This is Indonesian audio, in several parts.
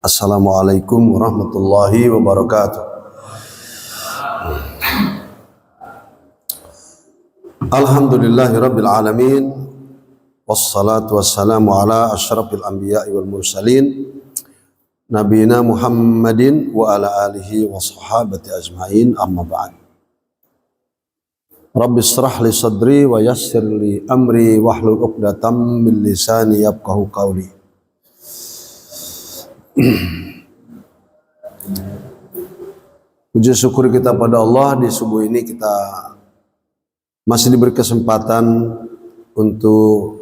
Assalamualaikum warahmatullahi wabarakatuh. Alhamdulillahirabbil alamin wassalatu wassalamu ala asyrafil anbiya'i wal mursalin nabiyina Muhammadin wa ala alihi wa sahabati ajmain, amma ba'd. Rabbi shrah li sadri wa yassir li amri wahlul 'uqdatam min lisani yafqahu qawli. Puji syukur kita pada Allah, di subuh ini kita masih diberi kesempatan untuk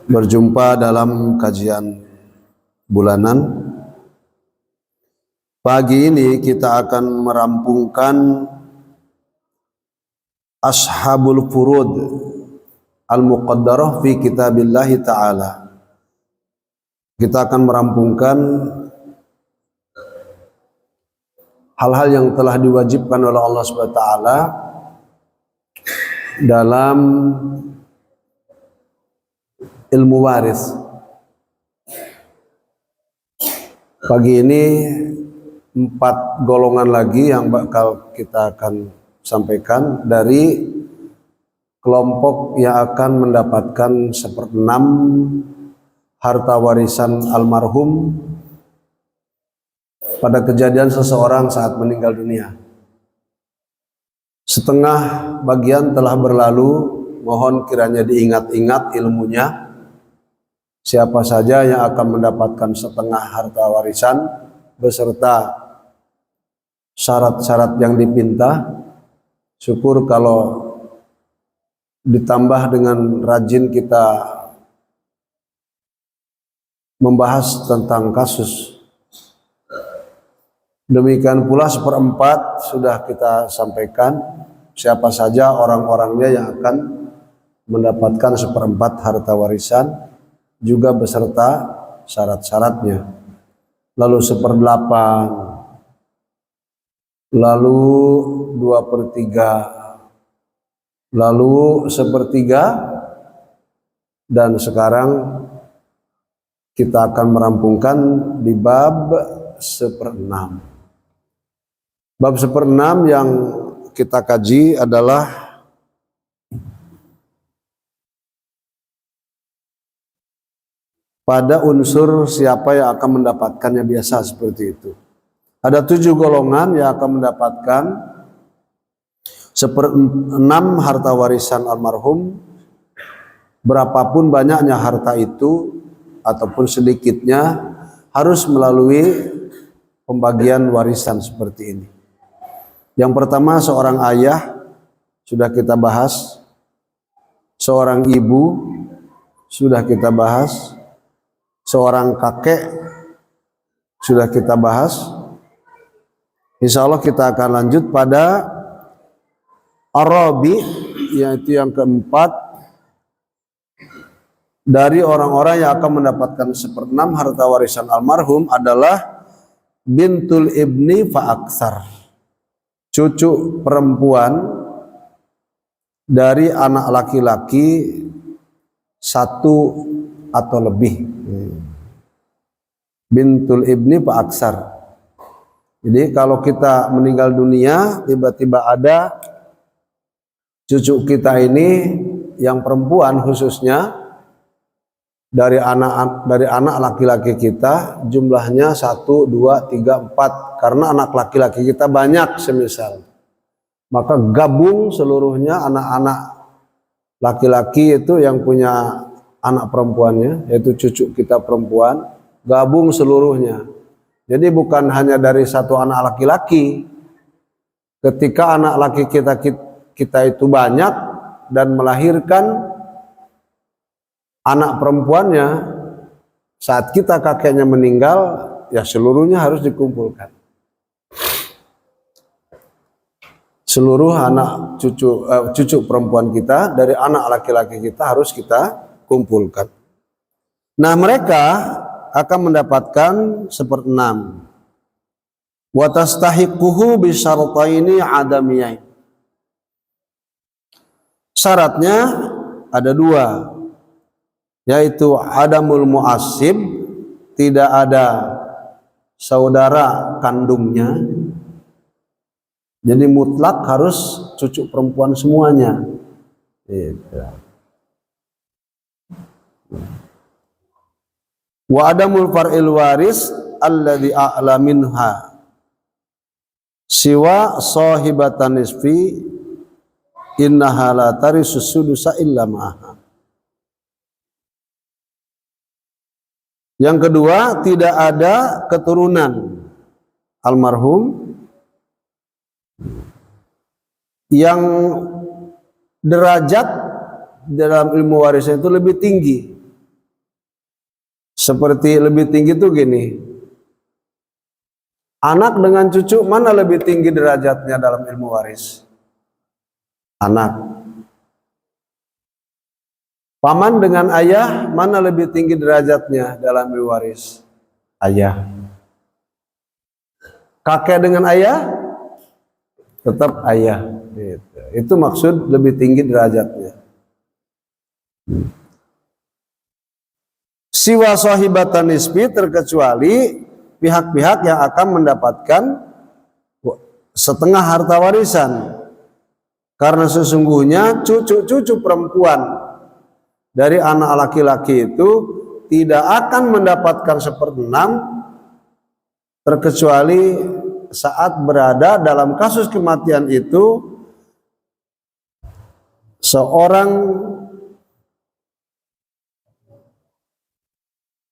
berjumpa dalam kajian bulanan. Pagi ini kita akan merampungkan Ashabul Furud Al-Muqaddarah fi Kitabillahi Ta'ala. Kita akan merampungkan hal-hal yang telah diwajibkan oleh Allah SWT dalam ilmu waris. Pagi ini 4 golongan lagi yang bakal kita akan sampaikan dari kelompok yang akan mendapatkan 1/6 harta warisan almarhum pada kejadian seseorang saat meninggal dunia. Setengah bagian telah berlalu, mohon kiranya diingat-ingat ilmunya. Siapa saja yang akan mendapatkan setengah harta warisan beserta syarat-syarat yang dipinta. Syukur kalau ditambah dengan rajin kita membahas tentang kasus. Demikian pula 1/4 sudah kita sampaikan siapa saja orang-orangnya yang akan mendapatkan 1/4 harta warisan juga beserta syarat-syaratnya. Lalu 1/8, lalu 2/3, lalu 1/3, dan sekarang kita akan merampungkan di bab 1/6. Bab 1/6 yang kita kaji adalah pada unsur siapa yang akan mendapatkannya, biasa seperti itu. Ada 7 golongan yang akan mendapatkan 1/6 harta warisan almarhum. Berapapun banyaknya harta itu ataupun sedikitnya, harus melalui pembagian warisan seperti ini. Yang pertama, seorang ayah, sudah kita bahas. Seorang ibu, sudah kita bahas. Seorang kakek, sudah kita bahas. Insya Allah kita akan lanjut pada Arabi, yaitu yang keempat. Dari orang-orang yang akan mendapatkan 1/6 harta warisan almarhum adalah bintul ibni fa'aksar, cucu perempuan dari anak laki-laki 1 atau lebih. Bintul ibni fa'aksar. Jadi kalau kita meninggal dunia, tiba-tiba ada cucu kita ini yang perempuan khususnya, dari anak laki-laki kita jumlahnya 1, 2, 3, 4, karena anak laki-laki kita banyak semisal, maka gabung seluruhnya anak-anak laki-laki itu yang punya anak perempuannya, yaitu cucu kita perempuan, gabung seluruhnya. Jadi bukan hanya dari 1 anak laki-laki. Ketika anak laki kita itu banyak dan melahirkan anak perempuannya, saat kita kakeknya meninggal, ya seluruhnya harus dikumpulkan. Seluruh anak cucu perempuan kita dari anak laki-laki kita harus kita kumpulkan. Nah, mereka akan mendapatkan 1/6. Wa tastahiquhu bi syartaini adamiyain. Syaratnya ada 2, yaitu adamul mu'assib, tidak ada saudara kandungnya. Jadi mutlak harus cucu perempuan semuanya. Gitu. Wa adamul far'il waris alladhi a'la minha siwa sahibatan nisfi innaha la tarisu sudusa illa ma'aha. Yang kedua, tidak ada keturunan almarhum yang derajat dalam ilmu warisnya itu lebih tinggi. Seperti lebih tinggi itu gini, anak dengan cucu mana lebih tinggi derajatnya dalam ilmu waris? Anak. Paman dengan ayah mana lebih tinggi derajatnya dalam ilmu waris? Ayah. Kakek dengan ayah tetap ayah. Itu maksud lebih tinggi derajatnya. Siwa sahibatan nisbi, terkecuali pihak-pihak yang akan mendapatkan setengah harta warisan. Karena sesungguhnya cucu-cucu perempuan dari anak laki-laki itu tidak akan mendapatkan 1/6 terkecuali saat berada dalam kasus kematian itu seorang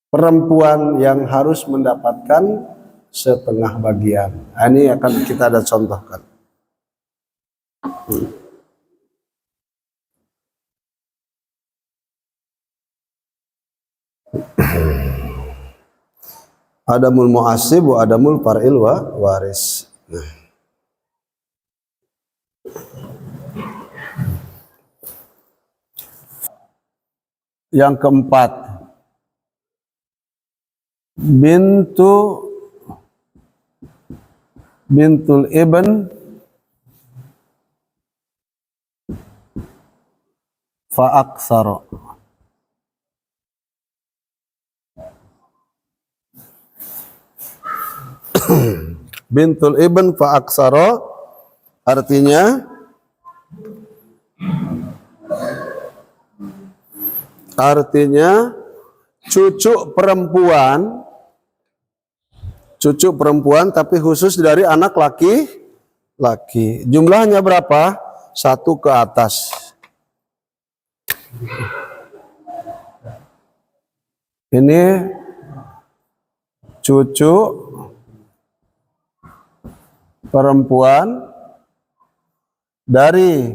perempuan yang harus mendapatkan setengah bagian. Ini akan kita ada contohkan. Adamul mu'assib wa adamul far'il wa waris. Yang keempat, bintul ibn fa aksara. Bintul ibn fa aksara artinya cucu perempuan tapi khusus dari anak laki-laki. Jumlahnya berapa? 1 ke atas. Ini cucu perempuan dari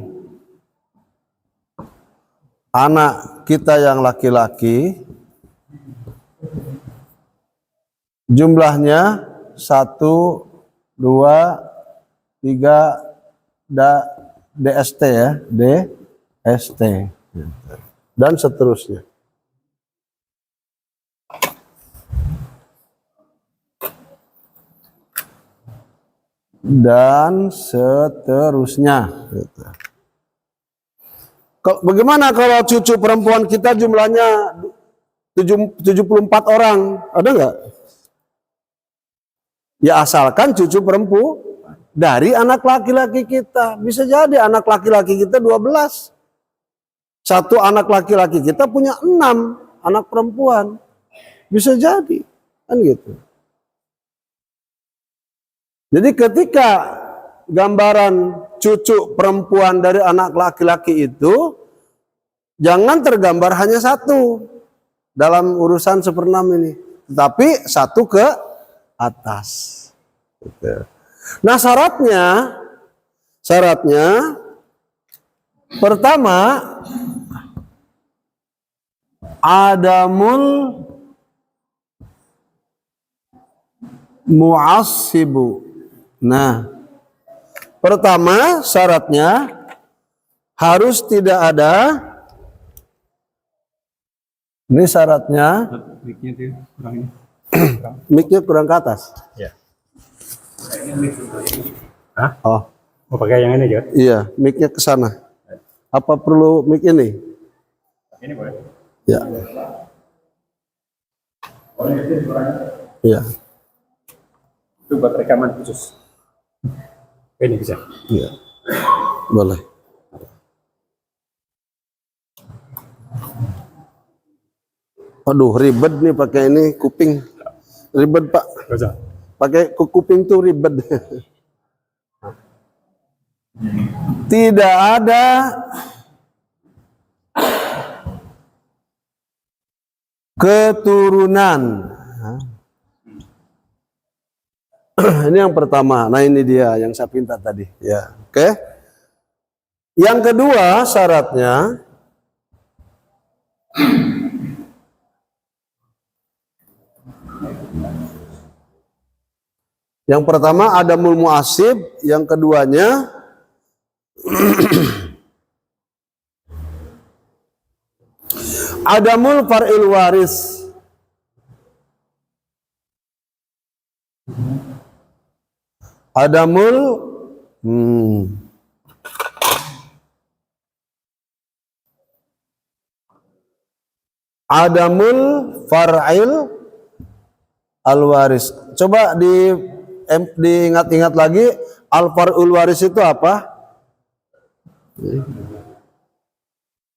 anak kita yang laki-laki, jumlahnya 1, 2, 3 DST ya, DST dan seterusnya. Dan seterusnya. Bagaimana kalau cucu perempuan kita jumlahnya 74 orang? Ada nggak? Ya asalkan cucu perempuan dari anak laki-laki kita. Bisa jadi anak laki-laki kita 12. Satu anak laki-laki kita punya 6 anak perempuan. Bisa jadi. Kan gitu. Jadi ketika gambaran cucu perempuan dari anak laki-laki itu jangan tergambar hanya 1 dalam urusan 1/6 ini, tetapi 1 ke atas. Nah syaratnya pertama adamul mu'assibu. Nah, pertama syaratnya harus tidak ada. Ini syaratnya. Mic-nya kurang ke atas. Ya. Hah? Oh. Mau pakai yang ini aja? Iya, mic-nya ke sana. Apa perlu mic ini? Ini boleh. Ya. Iya. Itu buat rekaman khusus. Ini bisa. Iya. Boleh. Aduh, ribet nih pakai ini kuping. Ribet, Pak. Gak usah. Pakai kuping tuh ribet. Tidak ada keturunan. Ini yang pertama. Nah, ini dia yang saya pinta tadi. Ya, oke. Yang kedua syaratnya yang pertama adamul mu'asib, yang keduanya adamul far'il waris. Adamul adamul far'il al-waris. Coba diingat-ingat lagi, al-far'ul waris itu apa?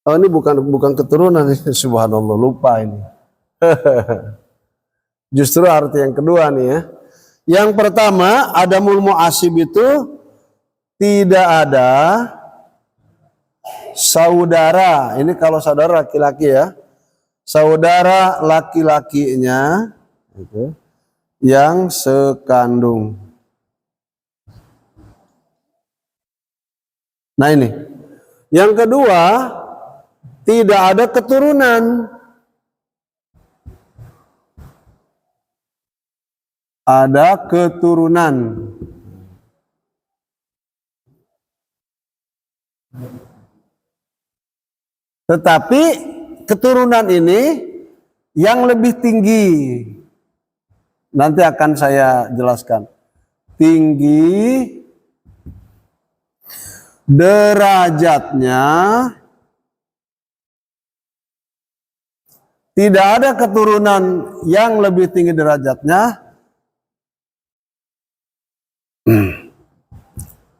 Oh, ini bukan keturunan, subhanallah, lupa ini. Justru arti yang kedua nih ya. Yang pertama, adamul mu'asib itu tidak ada saudara. Ini kalau saudara laki-laki ya. Saudara laki-lakinya itu yang sekandung. Nah ini. Yang kedua, tidak ada keturunan. Ada keturunan. Tetapi keturunan ini yang lebih tinggi. Nanti akan saya jelaskan. Tinggi derajatnya. Tidak ada keturunan yang lebih tinggi derajatnya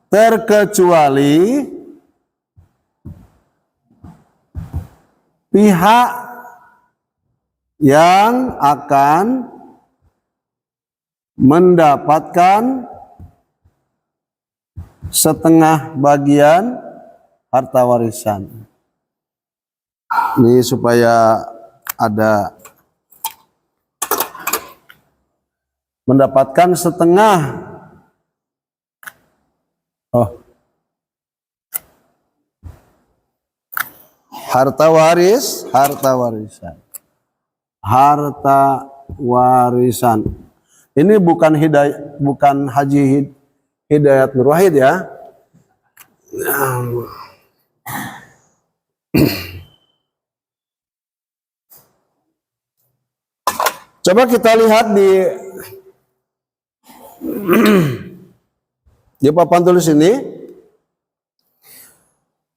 terkecuali pihak yang akan mendapatkan setengah bagian harta warisan. Ini supaya ada mendapatkan setengah. Oh. Harta warisan. Harta warisan. Ini bukan Haji Hidayat Nur Wahid ya. Coba kita lihat di papan tulis ini.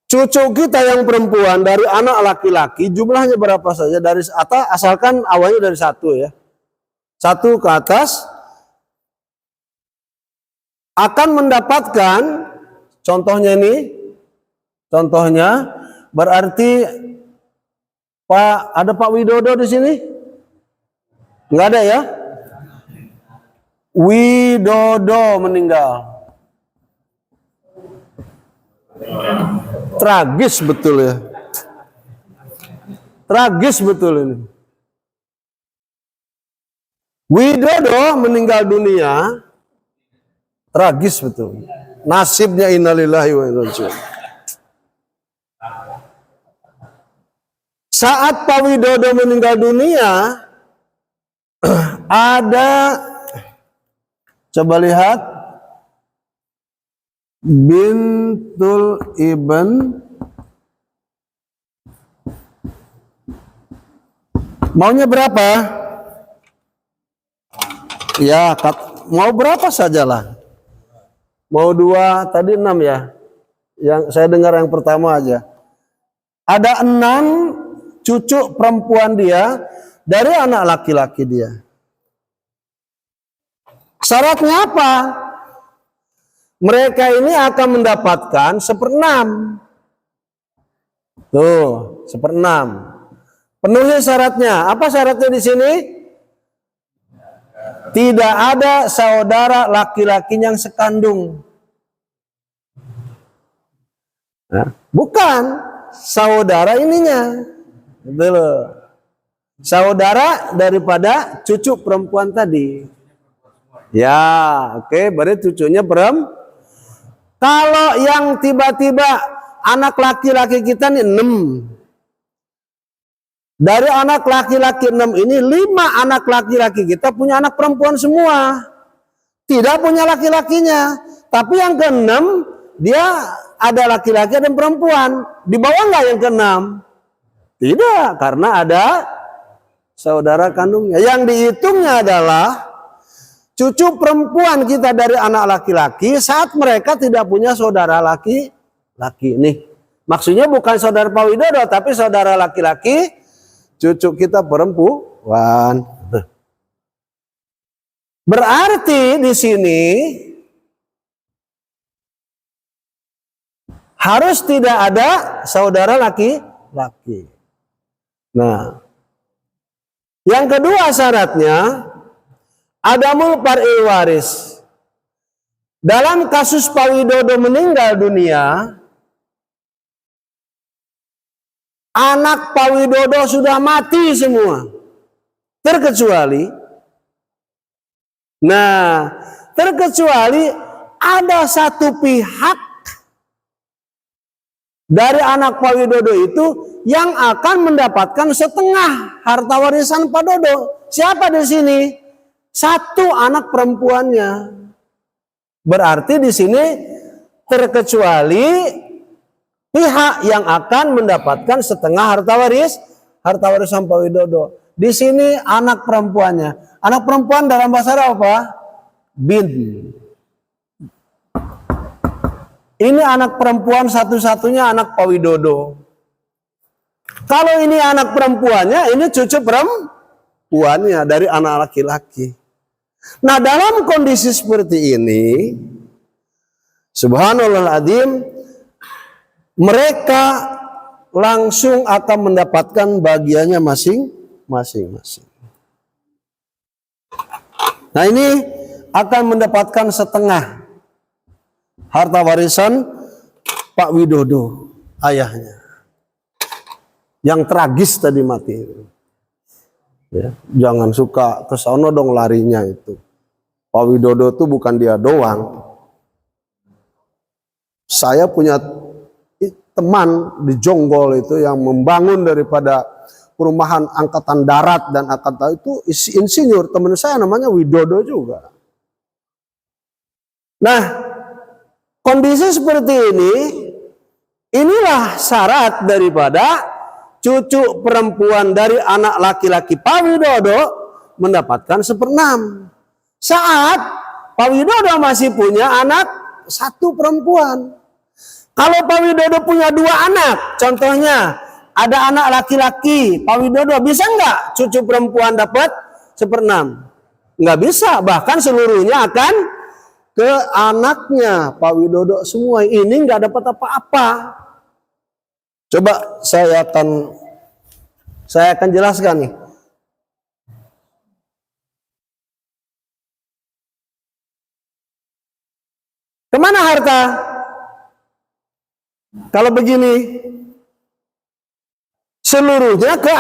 Cucu kita yang perempuan dari anak laki-laki jumlahnya berapa saja dari asalkan awalnya dari satu ya. Satu ke atas akan mendapatkan, contohnya ini, contohnya berarti ada Pak Widodo di sini? Enggak ada ya? Widodo meninggal. Tragis betul ya. Tragis betul ini. Widodo meninggal dunia. Tragis betul. Nasibnya innalillahi wa inna ilaihi raji'un. Saat Pak Widodo meninggal dunia, ada, coba lihat, bintul ibn, maunya berapa? Ya, mau berapa sajalah. Mau 2, tadi 6 ya. Yang saya dengar yang pertama aja. Ada 6 cucu perempuan dia dari anak laki-laki dia. Syaratnya apa? Mereka ini akan mendapatkan 1/6. Tuh, 1/6. Penuhi syaratnya. Apa syaratnya di sini? Tidak ada saudara laki-laki yang sekandung. Nah, bukan saudara ininya. Betul. Saudara daripada cucu perempuan tadi. Ya, oke, berarti cucunya perempuan. Kalau yang tiba-tiba anak laki-laki kita nih 6. Dari anak laki-laki 6 ini 5 anak laki-laki kita punya anak perempuan semua. Tidak punya laki-lakinya. Tapi yang ke-6 dia ada laki-laki dan perempuan. Di bawah nggak yang ke-6? Tidak, karena ada saudara kandungnya. Yang dihitungnya adalah cucu perempuan kita dari anak laki-laki saat mereka tidak punya saudara laki-laki. Nih, maksudnya bukan saudara Pak Widodo, tapi saudara laki-laki, cucu kita perempuan. Berarti di sini harus tidak ada saudara laki-laki. Nah, yang kedua syaratnya adamul far'il waris. Dalam kasus Pak Widodo meninggal dunia, anak Pak Widodo sudah mati semua, terkecuali ada satu pihak dari anak Pak Widodo itu yang akan mendapatkan setengah harta warisan Pak Dodo. Siapa di sini? Satu anak perempuannya. Berarti di sini terkecuali pihak yang akan mendapatkan setengah harta warisan Pak Widodo. Di sini anak perempuannya. Anak perempuan dalam bahasa Arab apa? Bin. Ini anak perempuan satu-satunya anak Pak Widodo. Kalau ini anak perempuannya, ini cucu perempuannya dari anak laki-laki. Nah, dalam kondisi seperti ini, subhanallahadzim, mereka langsung akan mendapatkan bagiannya masing-masing. Nah, ini akan mendapatkan setengah harta warisan Pak Widodo, ayahnya. Yang tragis tadi mati. Ya, jangan suka ke sono dong larinya itu. Pak Widodo itu bukan dia doang. Saya punya teman di Jonggol itu yang membangun daripada perumahan angkatan darat dan angkatan itu insinyur. Teman saya namanya Widodo juga. Nah, kondisi seperti ini, inilah syarat daripada cucu perempuan dari anak laki-laki Pak Widodo mendapatkan 1/6. Saat Pak Widodo masih punya anak satu perempuan. Kalau Pak Widodo punya 2 anak, contohnya ada anak laki-laki Pak Widodo, bisa nggak cucu perempuan dapat 1/6? Nggak bisa, bahkan seluruhnya akan ke anaknya Pak Widodo semua. Ini nggak dapat apa-apa. Coba saya akan jelaskan nih. Kemana harta? Kalau begini, seluruhnya ke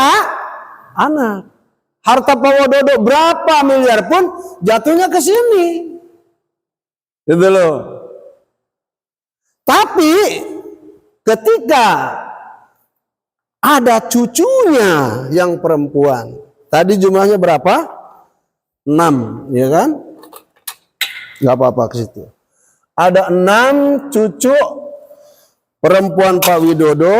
anak. Harta Pak Widodo berapa miliar pun jatuhnya ke sini. Gitu loh. Tapi ketika ada cucunya yang perempuan. Tadi jumlahnya berapa? 6, ya kan? Gak apa-apa ke situ. Ada 6 cucu perempuan Pak Widodo.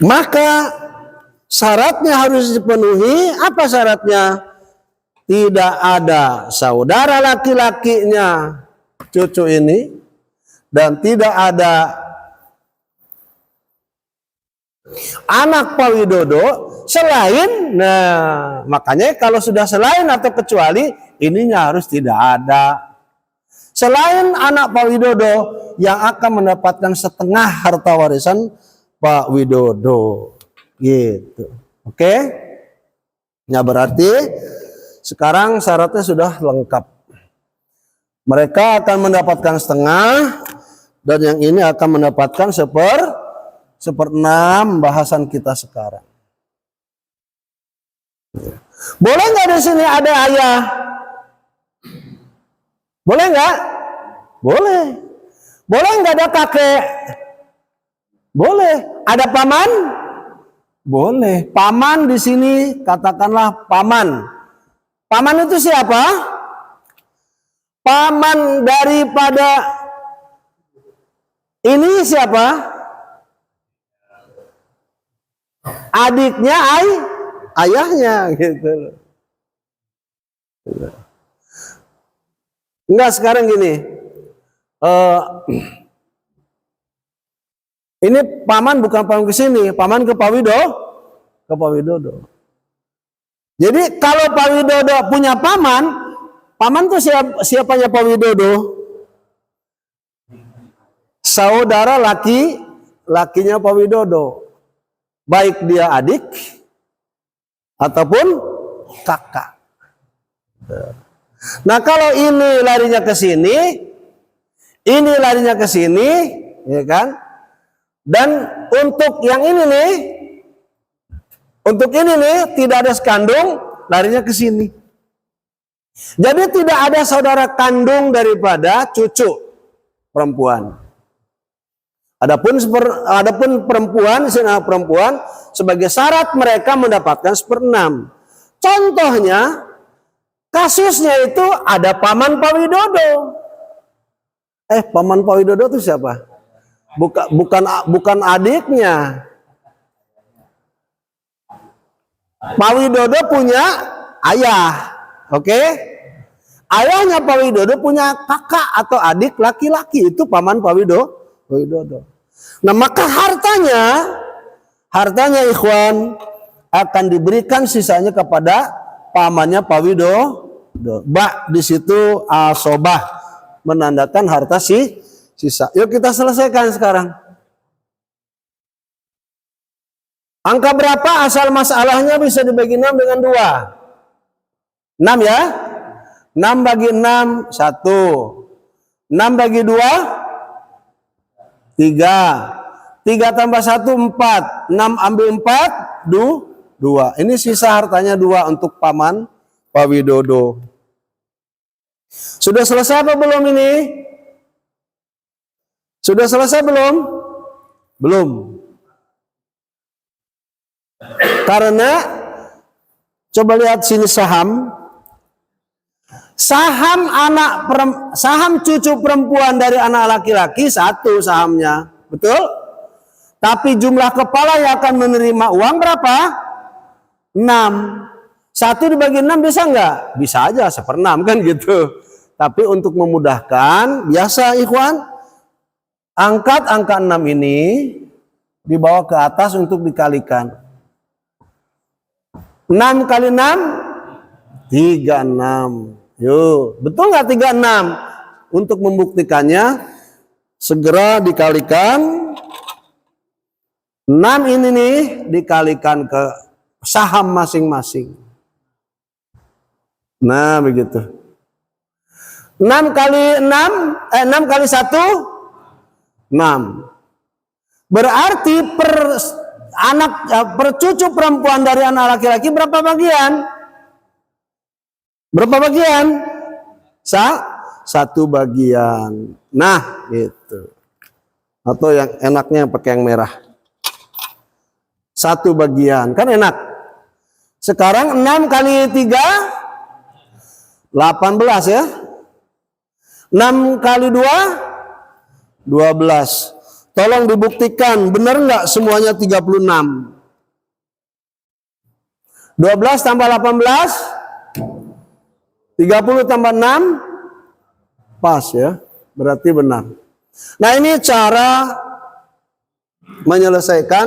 Maka syaratnya harus dipenuhi. Apa syaratnya? Tidak ada saudara laki-lakinya cucu ini dan tidak ada anak Pak Widodo selain, nah makanya kalau sudah selain atau kecuali, ininya harus tidak ada. Selain anak Pak Widodo yang akan mendapatkan setengah harta warisan Pak Widodo, gitu. Oke? Nah berarti sekarang syaratnya sudah lengkap. Mereka akan mendapatkan setengah, dan yang ini akan mendapatkan seperenam bahasan kita sekarang. Boleh nggak di sini ada ayah? Boleh nggak? Boleh. Boleh nggak ada kakek? Boleh. Ada paman? Boleh. Paman di sini katakanlah paman. Paman itu siapa? Paman daripada ini siapa? Adiknya ayahnya gitu. Enggak, sekarang gini. Ini paman bukan paman ke sini, paman ke Pak Widodo. Jadi kalau Pak Widodo punya paman, paman tuh siapanya Pak Widodo? Saudara lakinya Pak Widodo. Baik dia adik ataupun kakak. Nah, kalau ini larinya ke sini, ini larinya ke sini, ya kan? Dan untuk yang ini nih, tidak ada sekandung, larinya ke sini. Jadi tidak ada saudara kandung daripada cucu perempuan. Adapun perempuan sebagai syarat mereka mendapatkan seperenam. Contohnya, kasusnya itu ada paman Pak Widodo. Paman Pak Widodo itu siapa? Bukan adiknya. Pak Widodo punya ayah, oke? Ayahnya Pak Widodo punya kakak atau adik laki-laki, itu paman Pak Widodo. Nah, maka hartanya ikhwan akan diberikan sisanya kepada pamannya Pak Widodo. Di situ asobah menandakan harta sisa. Yuk kita selesaikan sekarang. Angka berapa asal masalahnya bisa dibagi 6 dengan 2? 6 ya? 6 bagi 6, 1. 6 bagi 2, 3. 3 tambah 1, 4. 6 ambil 4, 2. Ini sisa hartanya 2 untuk paman Pak Widodo. Sudah selesai apa belum ini? Sudah selesai belum? Belum. Karena coba lihat sini saham cucu perempuan dari anak laki-laki 1 sahamnya, betul? Tapi jumlah kepala yang akan menerima uang berapa? 6. 1 dibagi 6 bisa nggak? Bisa aja, 1/6 kan gitu. Tapi untuk memudahkan, biasa ikhwan, angkat angka 6 ini dibawa ke atas untuk dikalikan. 6 kali 6, 36. Yuk, betul nggak 36? Untuk membuktikannya, segera dikalikan. 6 ini nih dikalikan ke saham masing-masing. Nah, begitu. 6 kali 1, 6. Berarti per cucu perempuan dari anak laki-laki berapa bagian? Berapa bagian? 1 bagian. Nah, gitu. Atau yang enaknya pakai yang merah. 1 bagian, kan enak. Sekarang 6 kali 3, 18 ya. 6 kali 2, 12. Tolong dibuktikan, benar nggak semuanya 36? 12 tambah 18, 30 tambah 6, pas ya, berarti benar. Nah, ini cara menyelesaikan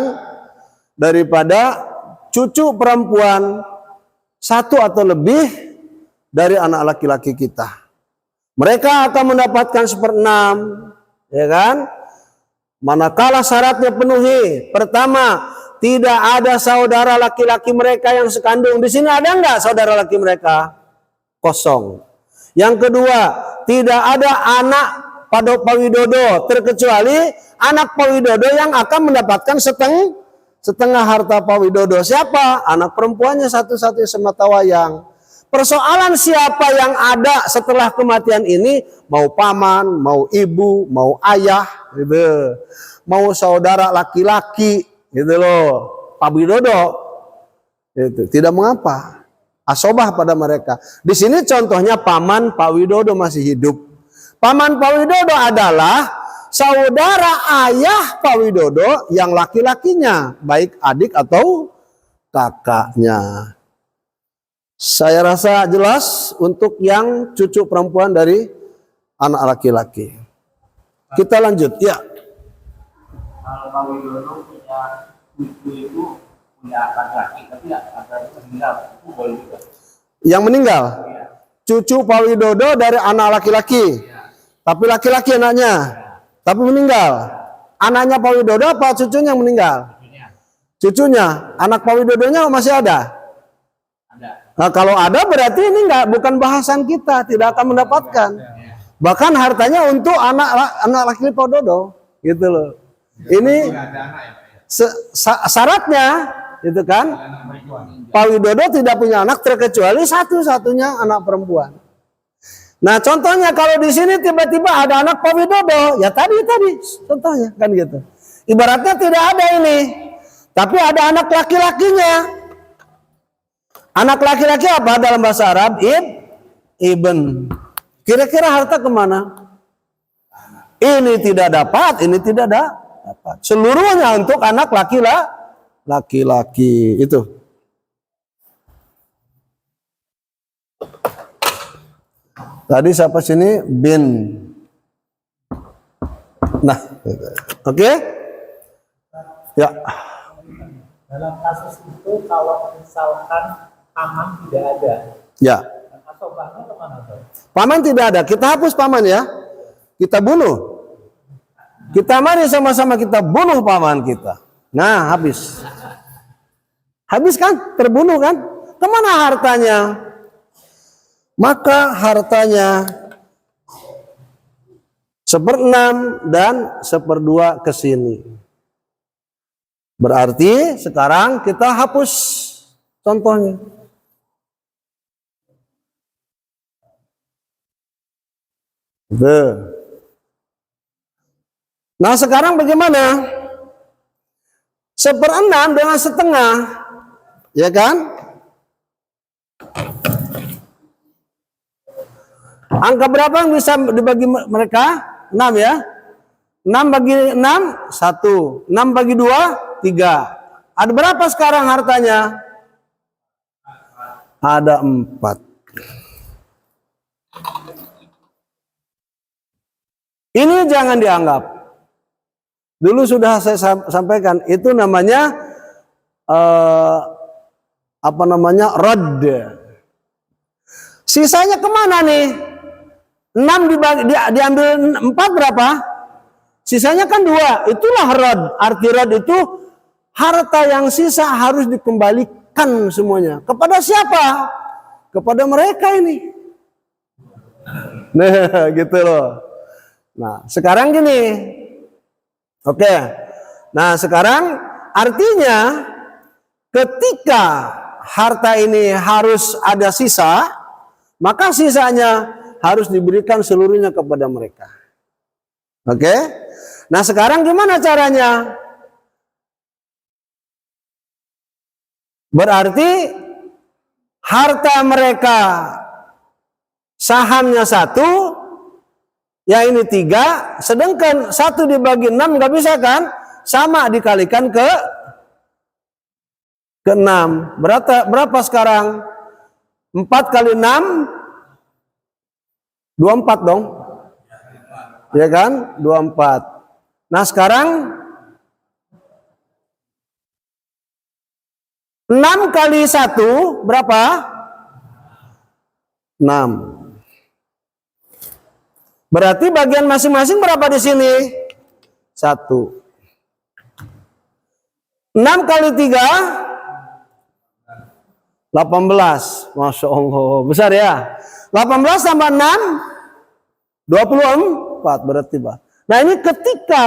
daripada cucu perempuan satu atau lebih dari anak laki-laki kita. Mereka akan mendapatkan 1/6, ya kan? Manakala syaratnya penuhi. Pertama, tidak ada saudara laki-laki mereka yang sekandung. Di sini ada enggak saudara laki mereka? Kosong. Yang kedua, tidak ada anak pada Pak Widodo, terkecuali anak Pak Widodo yang akan mendapatkan setengah harta Pak Widodo. Siapa? Anak perempuannya satu-satunya semata wayang. Persoalan siapa yang ada setelah kematian ini, mau paman, mau ibu, mau ayah, gitu. Mau saudara laki-laki, gitu loh. Pak Widodo, itu tidak mengapa. Asobah pada mereka. Di sini contohnya paman Pak Widodo masih hidup. Paman Pak Widodo adalah saudara ayah Pak Widodo yang laki-lakinya, baik adik atau kakaknya. Saya rasa jelas untuk yang cucu perempuan dari anak laki-laki. Kita lanjut, ya. Kalau Pak Widodo punya cucu itu punya laki-laki, tapi ada meninggal, itu boleh juga. Yang meninggal, cucu Pak Widodo dari anak laki-laki, tapi laki-laki anaknya, tapi meninggal. Anaknya Pak Widodo apa cucunya yang meninggal? Cucunya, anak Pak Widodonya masih ada? Nah, kalau ada berarti ini bukan bahasan kita, tidak akan mendapatkan. Bahkan hartanya untuk anak laki-laki Pak Widodo, gitu loh. Ini syaratnya, gitu kan? Pak Widodo tidak punya anak terkecuali satu-satunya anak perempuan. Nah, contohnya kalau di sini tiba-tiba ada anak Pak Widodo, ya tadi contohnya kan gitu. Ibaratnya tidak ada ini, tapi ada anak laki-lakinya. Anak laki-laki apa dalam bahasa Arab? Ibn. Kira-kira harta kemana? Ini tidak dapat, ini tidak dapat. Seluruhnya untuk anak laki-laki itu. Tadi siapa sini? Bin. Nah, oke? Ya. Dalam kasus itu kalau misalkan paman tidak ada, Ya. asobahnya kemana tuh? Paman tidak ada, kita hapus paman ya. Kita bunuh. Kita mari sama-sama kita bunuh paman kita. Nah, habis. Habis kan? Terbunuh kan? Kemana hartanya? Maka hartanya 1/6 dan 1/2 ke sini. Berarti sekarang kita hapus contohnya. Nah, sekarang bagaimana? 1/6 dengan 1/2, ya kan? Angka berapa yang bisa dibagi mereka? 6 ya. 6 bagi 6, 1. 6 bagi 2, 3. Ada berapa sekarang hartanya? Ada 4. Ini jangan dianggap. Dulu sudah saya sampaikan, itu namanya rad. Sisanya kemana nih? 6 diambil 4 berapa? Sisanya kan 2. Itulah rad. Arti rad itu harta yang sisa harus dikembalikan semuanya. Kepada siapa? Kepada mereka ini. Nah, gitu loh. Nah, sekarang gini. Oke. Nah, sekarang artinya ketika harta ini harus ada sisa, maka sisanya harus diberikan seluruhnya kepada mereka. Oke? Nah, sekarang gimana caranya? Berarti harta mereka sahamnya 1, ya ini 3, sedangkan 1 dibagi 6 nggak bisa kan? Sama dikalikan ke 6. Berapa sekarang? 4 kali 6, 24 dong. Ya kan? 24. Nah sekarang 6 kali 1 berapa? 6. Berarti bagian masing-masing berapa di sini? 1. 6 kali 3 18. Masya Allah, besar ya. 18 tambah 6 24 berarti, Pak. Nah, ini ketika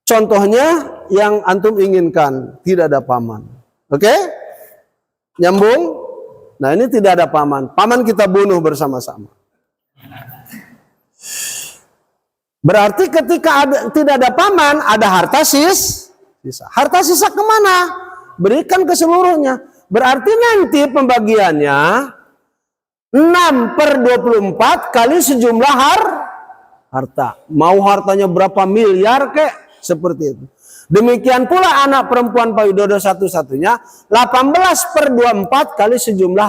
contohnya yang antum inginkan tidak ada paman. Oke? Nyambung? Nah, ini tidak ada paman. Paman kita bunuh bersama-sama. Berarti ketika tidak ada paman, ada harta sisa. Harta sisa kemana? Berikan ke seluruhnya. Berarti nanti pembagiannya 6/24 kali sejumlah harta. Mau hartanya berapa miliar kek? Seperti itu. Demikian pula anak perempuan Pak Widodo satu-satunya 18/24 kali sejumlah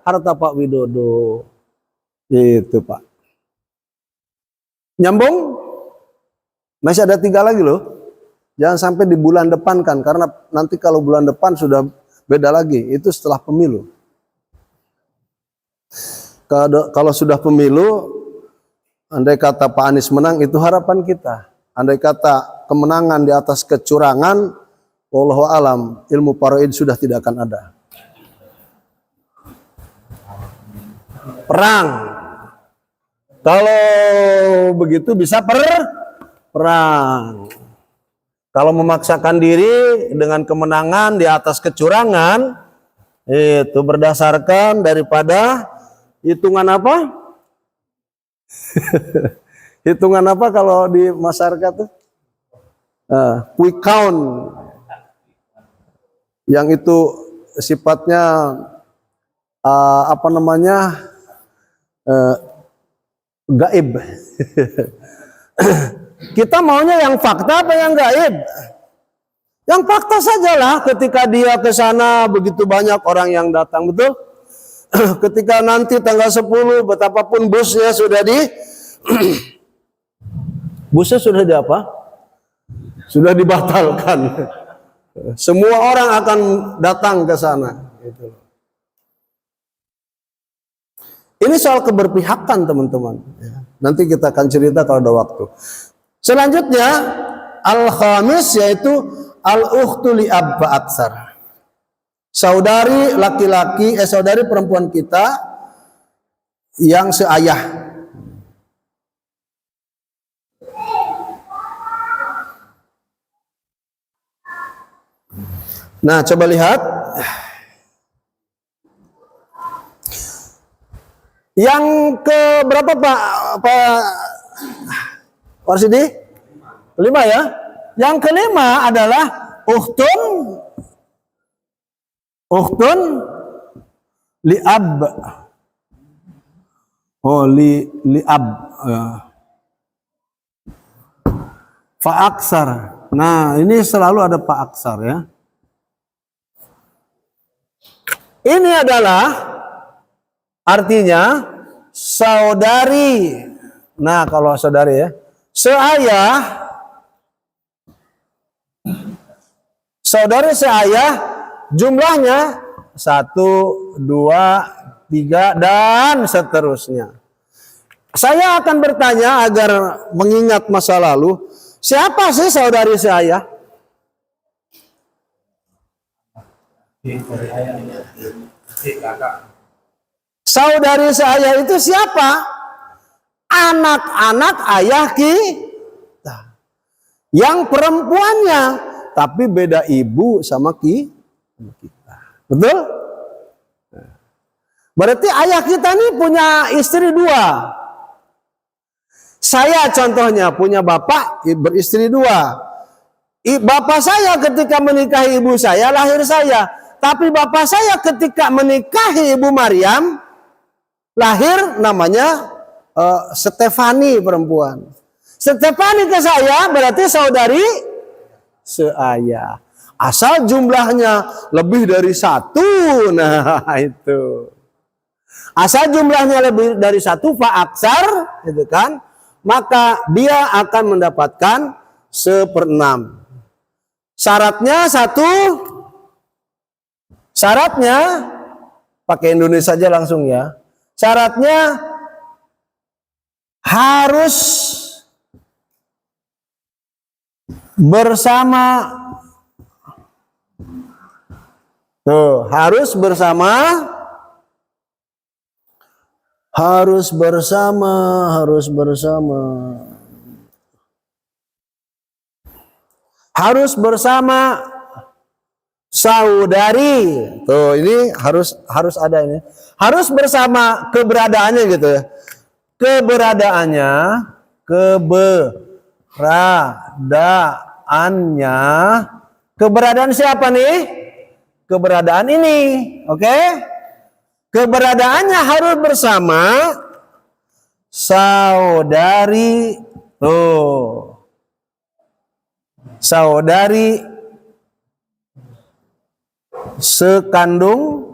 harta Pak Widodo. Itu Pak. Nyambung? Masih ada 3 lagi loh. Jangan sampai di bulan depan kan, karena nanti kalau bulan depan sudah beda lagi. Itu setelah pemilu. Kalau sudah pemilu, andai kata Pak Anies menang, itu harapan kita. Andai kata kemenangan di atas kecurangan, wallahu alam, ilmu faraid sudah tidak akan ada. Perang. Kalau begitu bisa perang. Kalau memaksakan diri dengan kemenangan di atas kecurangan, itu berdasarkan daripada hitungan apa? Hitungan apa kalau di masyarakat tuh? Quick count. Yang itu sifatnya gaib. Kita maunya yang fakta apa yang gaib? Yang fakta sajalah. Ketika dia ke sana begitu banyak orang yang datang, betul? Ketika nanti tanggal 10 betapapun busnya sudah busnya sudah di apa? Sudah dibatalkan. Semua orang akan datang ke sana. Ini soal keberpihakan teman-teman. Nanti kita akan cerita kalau ada waktu. Selanjutnya al-khamis yaitu al-ukhtu li ab aksar. Saudari laki-laki, saudari perempuan kita yang seayah. Nah, coba lihat. Yang ke berapa Pak Warsidi? 5 ya. Yang kelima adalah ukhtun li'ab. Oh, li'ab. Fa'aksar. Nah, ini selalu ada fa'aksar ya. Ini adalah artinya saudari. Nah, kalau saudari ya, seayah, saudari seayah jumlahnya 1, 2, 3 dan seterusnya. Saya akan bertanya agar mengingat masa lalu, siapa sih saudari seayah? Saudari seayah itu siapa? Anak-anak ayah kita. Yang perempuannya, tapi beda ibu sama kita. Betul? Berarti ayah kita ini punya istri 2. Saya contohnya punya bapak beristri 2. Bapak saya ketika menikahi ibu saya, lahir saya. Tapi bapak saya ketika menikahi ibu Maryam, lahir namanya Stefani perempuan. Stefani ke saya berarti saudari seayah. Asal jumlahnya lebih dari 1. Nah itu. Asal jumlahnya lebih dari 1 fa aksar, itu kan. maka dia akan mendapatkan 1/6. Syaratnya syaratnya pakai Indonesia saja langsung ya. Syaratnya harus bersama. Tuh, harus bersama. Harus bersama saudari. Tuh, ini harus ada ini. Harus bersama keberadaannya gitu ya. Keberadaan siapa nih? Keberadaan ini, oke? Keberadaannya harus bersama saudari, saudari sekandung.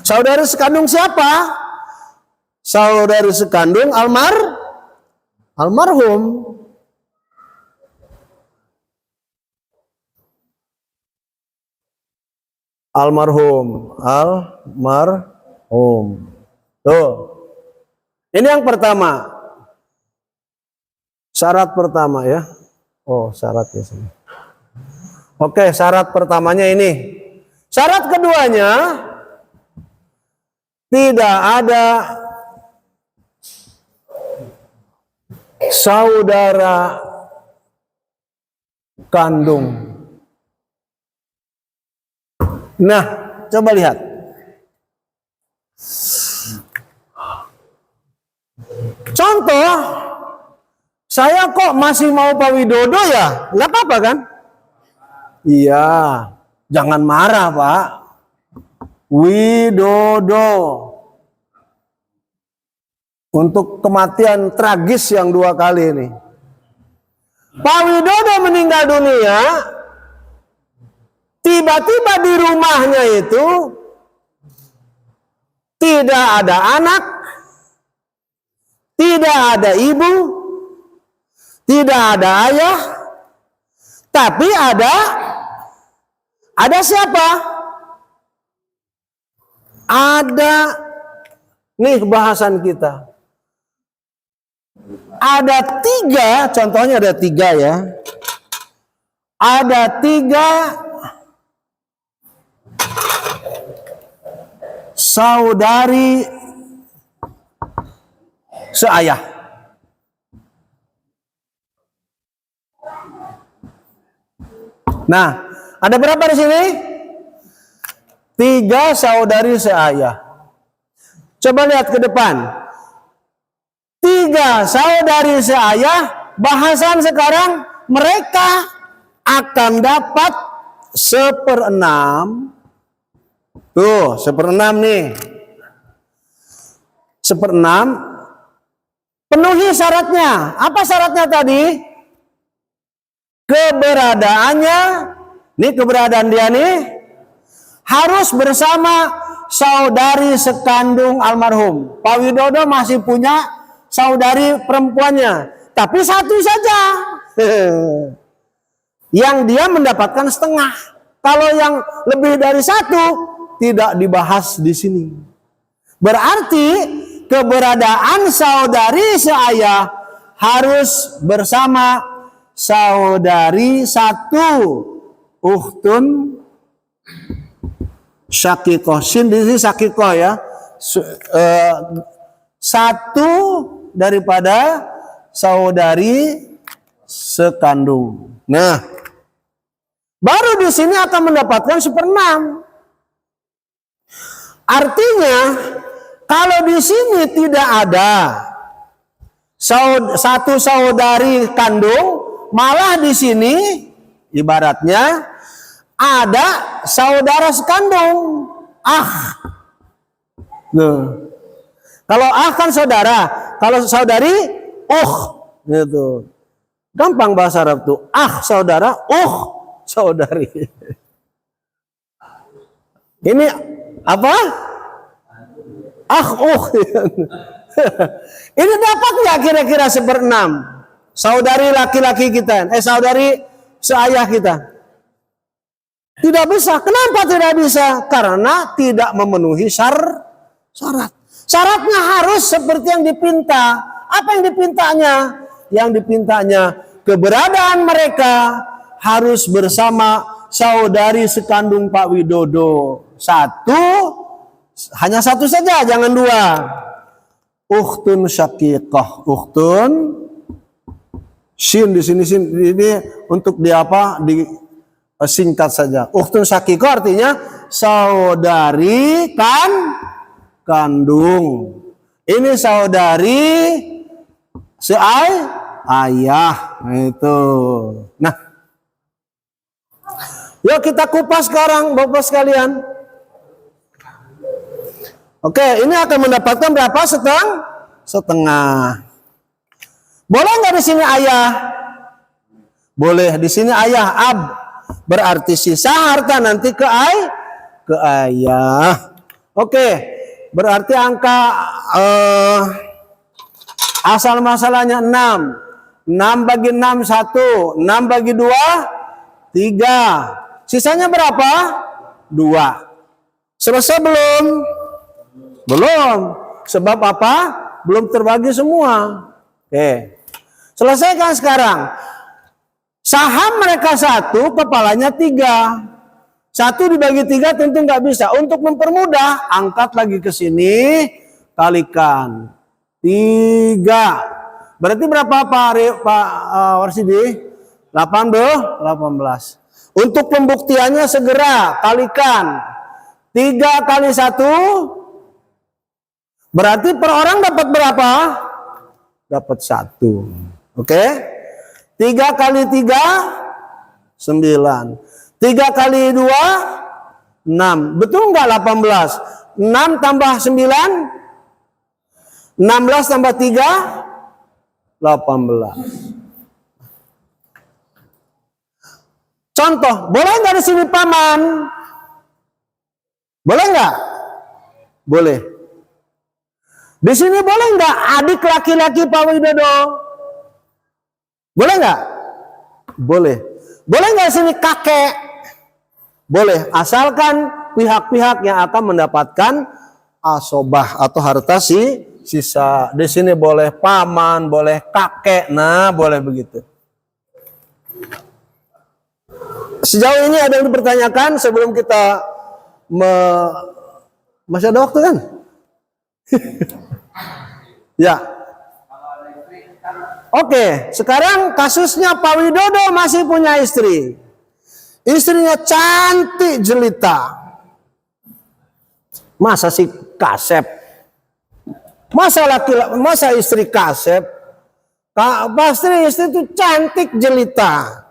Saudari sekandung siapa? Saudari sekandung almarhum. Almarhum. Tuh. Ini yang pertama. Syarat pertama ya. Oh, syaratnya sini. Oke, syarat pertamanya ini. Syarat keduanya, tidak ada saudara kandung. Nah, coba lihat. Contoh, saya kok masih mau Pak Widodo ya? Nggak apa-apa kan? Iya, jangan marah Pak. Widodo. Untuk kematian tragis yang 2 kali ini. Pak Widodo meninggal dunia. Tiba-tiba di rumahnya itu tidak ada anak, tidak ada ibu, tidak ada ayah, tapi ada siapa? Ada, nih bahasan kita. Ada 3, contohnya ada 3 ya. Ada 3 saudari seayah. Nah, ada berapa di sini? 3 saudari seayah. Coba lihat ke depan. 3 saudari seayah, bahasan sekarang mereka akan dapat 1/6. Tuh, 1/6 nih. 1/6. Penuhi syaratnya. Apa syaratnya tadi? Keberadaannya, nih keberadaan dia nih, harus bersama saudari sekandung almarhum. Pak Widodo masih punya saudari perempuannya, tapi 1 saja. Yang dia mendapatkan setengah. Kalau yang lebih dari 1 tidak dibahas di sini. Berarti keberadaan saudari seayah harus bersama saudari 1 ukhtun syakikoh. Sin di sini syakikoh ya. 1 daripada saudari sekandung. Nah, baru di sini akan mendapatkan 1/6. Artinya, kalau di sini tidak ada 1 saudari kandung, malah di sini ibaratnya ada saudara sekandung. Kalau kan saudara, kalau saudari gitu. Gampang bahasa Arab tuh. Saudara, saudari. Ini apa? Ini dapat nggak kira-kira 1/6? Saudari laki-laki kita, saudari seayah kita. Tidak bisa. Kenapa tidak bisa? Karena tidak memenuhi syarat. Syaratnya harus seperti yang dipinta. Apa yang dipintanya? Yang dipintanya keberadaan mereka harus bersama saudari sekandung Pak Widodo. Hanya satu saja, jangan dua. Ukhtun syaqiqah, ukhtun shin di sini ini untuk di apa? Singkat saja. Ukhtun syaqiqah artinya saudari kandung. Ini saudari ayah itu. Nah, yuk kita kupas sekarang Bapak sekalian. Oke, ini akan mendapatkan berapa? Setengah. Boleh nggak di sini ayah? Boleh. Di sini ayah ab. Berarti sisa harta nanti ke ayah. Oke, berarti angka asal masalahnya 6. 6 bagi 6 1. 6 bagi 2 3. Sisanya berapa? 2. Selesai belum? Belum. Sebab apa? Belum terbagi semua. Oke. Selesaikan sekarang. Saham mereka 1, kepalanya 3. 1 dibagi 3 tentu nggak bisa. Untuk mempermudah, angkat lagi ke sini, kalikan 3. Berarti berapa Pak Warsidi? 18. Untuk pembuktiannya segera kalikan 3 kali 1. Berarti per orang dapat berapa? Dapat 1. Oke? 3 kali 3 9. 3 kali 2 6. Betul nggak 18? 6 tambah 9 16 tambah 3 18. Contoh, boleh nggak di sini paman? Boleh nggak? Boleh. Di sini boleh nggak adik laki-laki Pak Widodo? Boleh nggak? Boleh. Boleh nggak sini kakek? Boleh, asalkan pihak-pihak yang akan mendapatkan asobah atau harta sisa. Di sini boleh paman, boleh kakek, nah boleh begitu. Sejauh ini ada yang dipertanyakan sebelum kita masih ada waktu kan? Ya. Oke, sekarang kasusnya Pak Widodo masih punya istri. Istrinya cantik jelita. Masa si kasep? Masa istri kasep? Pasti istri itu cantik jelita.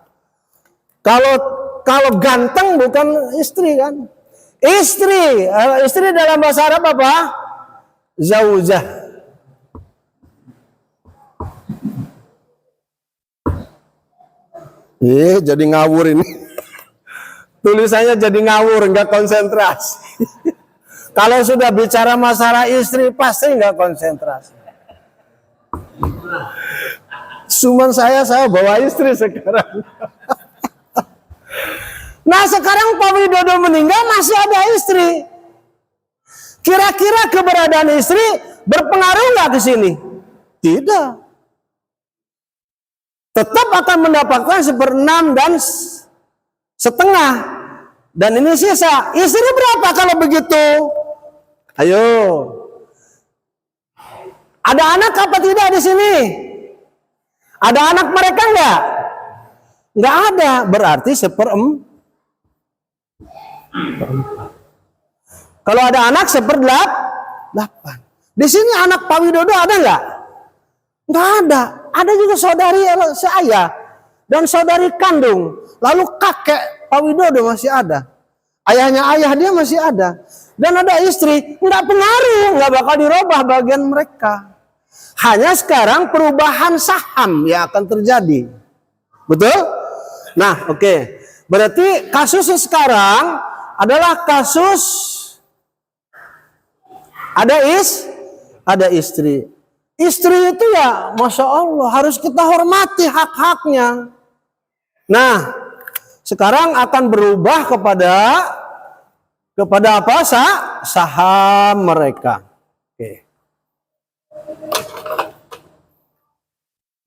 Kalau ganteng bukan istri kan? Istri dalam bahasa Arab apa? Zaujah. Jadi ngawur ini. Tulisannya jadi ngawur, nggak konsentrasi. Kalau sudah bicara masalah istri pasti nggak konsentrasi. Cuman saya bawa istri sekarang. Nah sekarang Pak Widodo meninggal masih ada istri. Kira-kira keberadaan istri berpengaruh nggak ke sini? Tidak. Tetap akan mendapatkan 1/6 dan setengah. Dan ini sisa. Istri berapa kalau begitu? Ayo. Ada anak apa tidak di sini? Ada anak mereka enggak? Enggak ada. Berarti 1/4. Kalau ada anak 1/8. Di sini anak Pak Widodo ada enggak? Enggak ada. Ada juga saudari seayah dan saudari kandung. Lalu kakek Pak Widodo masih ada. Ayahnya ayah dia masih ada. Dan ada istri. Enggak pengaruh. Enggak bakal dirubah bagian mereka. Hanya sekarang perubahan saham yang akan terjadi. Betul? Nah, oke. Berarti kasusnya sekarang adalah kasus ada istri. Istri itu ya, Masya Allah, harus kita hormati hak-haknya. Nah, sekarang akan berubah kepada apa? Saham mereka. Oke.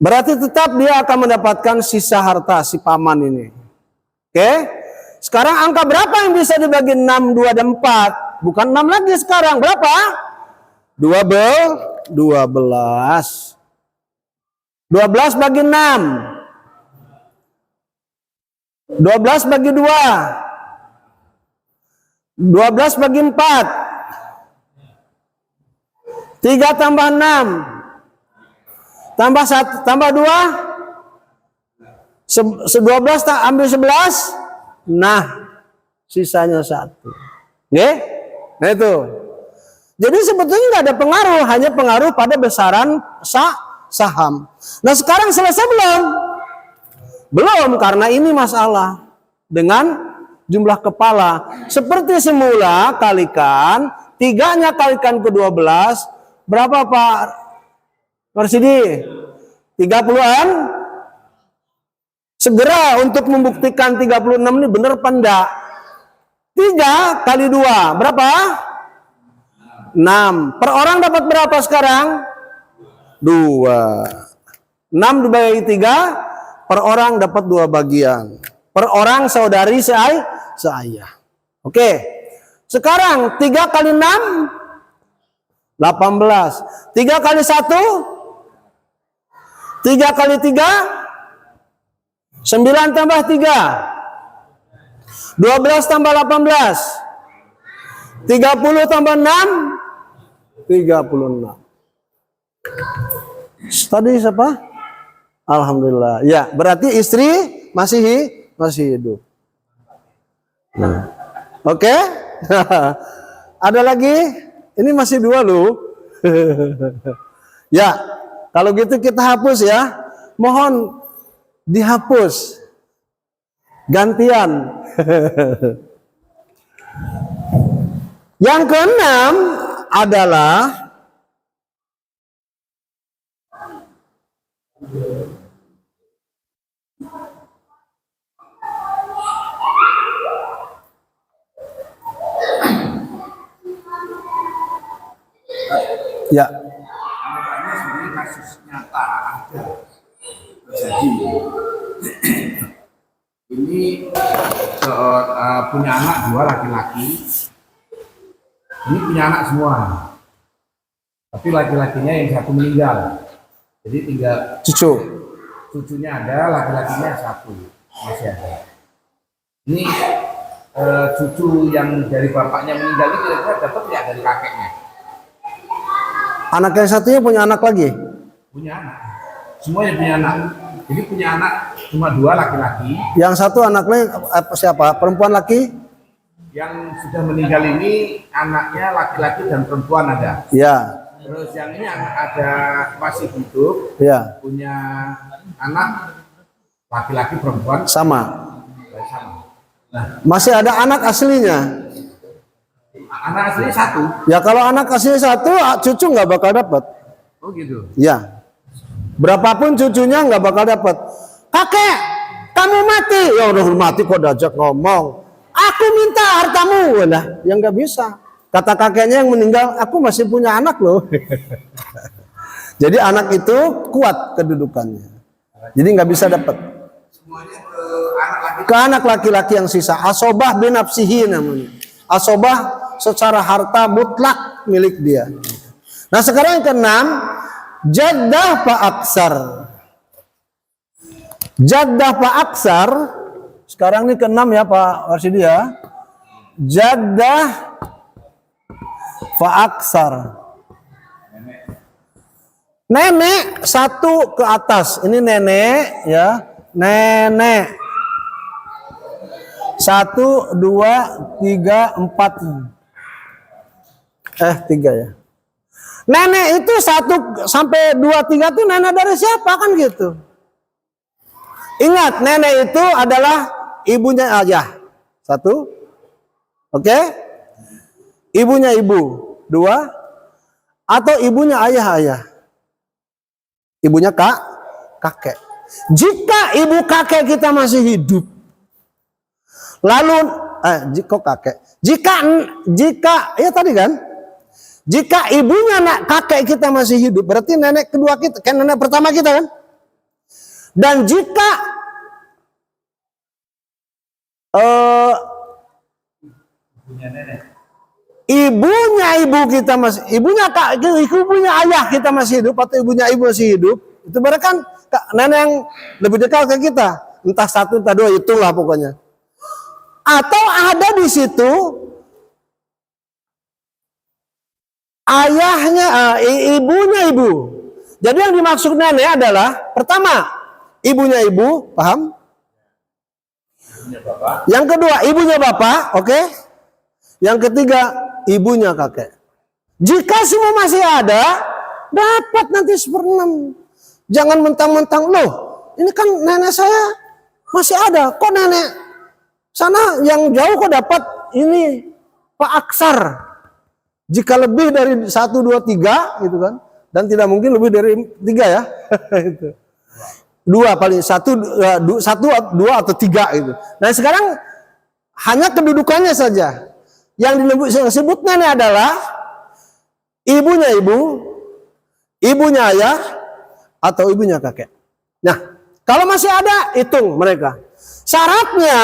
Berarti tetap dia akan mendapatkan sisa harta si paman ini. Oke. Sekarang angka berapa yang bisa dibagi 6, 2, dan 4? Bukan 6 lagi sekarang. Berapa? 12 bagi 6. 12 bagi 2. 12 bagi 4. 3 tambah 6. Tambah 1, tambah 2. 12 ambil 11. Nah, sisanya 1. Oke? Nah itu. Jadi sebetulnya nggak ada pengaruh, hanya pengaruh pada besaran saham. Nah sekarang selesai belum? Belum, karena ini masalah dengan jumlah kepala. Seperti semula kalikan, 3-nya kalikan ke 12, berapa Pak Marsidi? 30-an? Segera untuk membuktikan 36 ini benar apa enggak? 3 kali 2, berapa? 6. Per orang dapat berapa sekarang? 2. 6 dibagi 3, per orang dapat 2 bagian. Per orang saudari seayah. Oke. Sekarang 3 kali 6, 18. 3 kali 1, 3 kali 3, 9 tambah 3, 12 tambah 18, 30 tambah 6, 36. Tadi siapa? Alhamdulillah. Ya, berarti istri masih hidup. Nah. Oke? Ada lagi? Ini masih 2 loh. Ya, kalau gitu kita hapus ya. Mohon dihapus. Gantian. Yang keenam adalah ya. Nampaknya sebenarnya kasus nyata ada terjadi. Ini punya anak 2 laki-laki. Ini punya anak semua. Tapi laki-lakinya yang 1 meninggal. Jadi tinggal cucunya ada, laki-lakinya 1 masih ada. Ini cucu yang dari bapaknya meninggal ini kira-kira dapat ya dari kakeknya? Anak yang satunya punya anak lagi? Punya anak. Semuanya punya anak. Jadi punya anak cuma 2 laki-laki. Yang satu anaknya siapa? Perempuan laki? Yang sudah meninggal ini anaknya laki-laki dan perempuan ada. Ya. Terus yang ini ada masih hidup. Ya. Punya anak laki-laki perempuan Sama. Nah, Masih ada anak aslinya? anak aslinya 1. Ya kalau anak aslinya 1, cucu nggak bakal dapat. Oh gitu. Ya. Berapapun cucunya nggak bakal dapat. Kakek, kamu mati. Ya udah mati kok diajak ngomong. Aku minta hartamu. Nah, yang nggak bisa. Kata kakeknya yang meninggal, aku masih punya anak loh. Jadi anak itu kuat kedudukannya. Jadi nggak bisa dapat. Semuanya ke anak laki. Ke anak laki-laki yang sisa. Asobah binafsihi namanya. Asobah secara harta mutlak milik dia. Nah sekarang yang keenam, jaddah fa aksar. Jaddah fa aksar. Sekarang ini keenam ya Pak Warsidi ya. Jaddah fa aksar. Nenek 1 ke atas. Ini nenek ya. Nenek 1, 2, 3, 4. 3 ya. Nenek itu 1 sampai 2, 3 itu nenek dari siapa kan gitu. Ingat nenek itu adalah ibunya ayah. 1. Oke? Ibunya ibu. 2. atau ibunya ayah. Ibunya kakek. Jika ibu kakek kita masih hidup, lalu kok kakek? Jika ya tadi kan, jika ibunya kakek kita masih hidup, berarti nenek kedua kita, kan nenek pertama kita kan? Dan jika ibunya ibu kita masih, ibunya ayah kita masih hidup atau ibunya ibu masih hidup, itu berarti kan nenek yang lebih dekat ke kita, entah satu entah dua, itulah pokoknya. Atau ada di situ ayahnya, ibunya ibu. Jadi yang dimaksud nenek adalah pertama ibunya ibu, paham? Yang kedua ibunya bapak, oke? Yang ketiga ibunya kakek. Jika semua masih ada, dapat nanti 1/6. Jangan mentang-mentang, loh ini kan nenek saya masih ada, kok nenek sana yang jauh kok dapat ini Pak Aksar. Jika lebih dari 1, 2, 3 gitu kan, dan tidak mungkin lebih dari 3 ya. 2 paling 1, 2 atau 3 gitu. Nah sekarang hanya kedudukannya saja. Yang disebut nenek adalah ibunya ibu, ibunya ayah, atau ibunya kakek. Nah, kalau masih ada, hitung mereka. Syaratnya,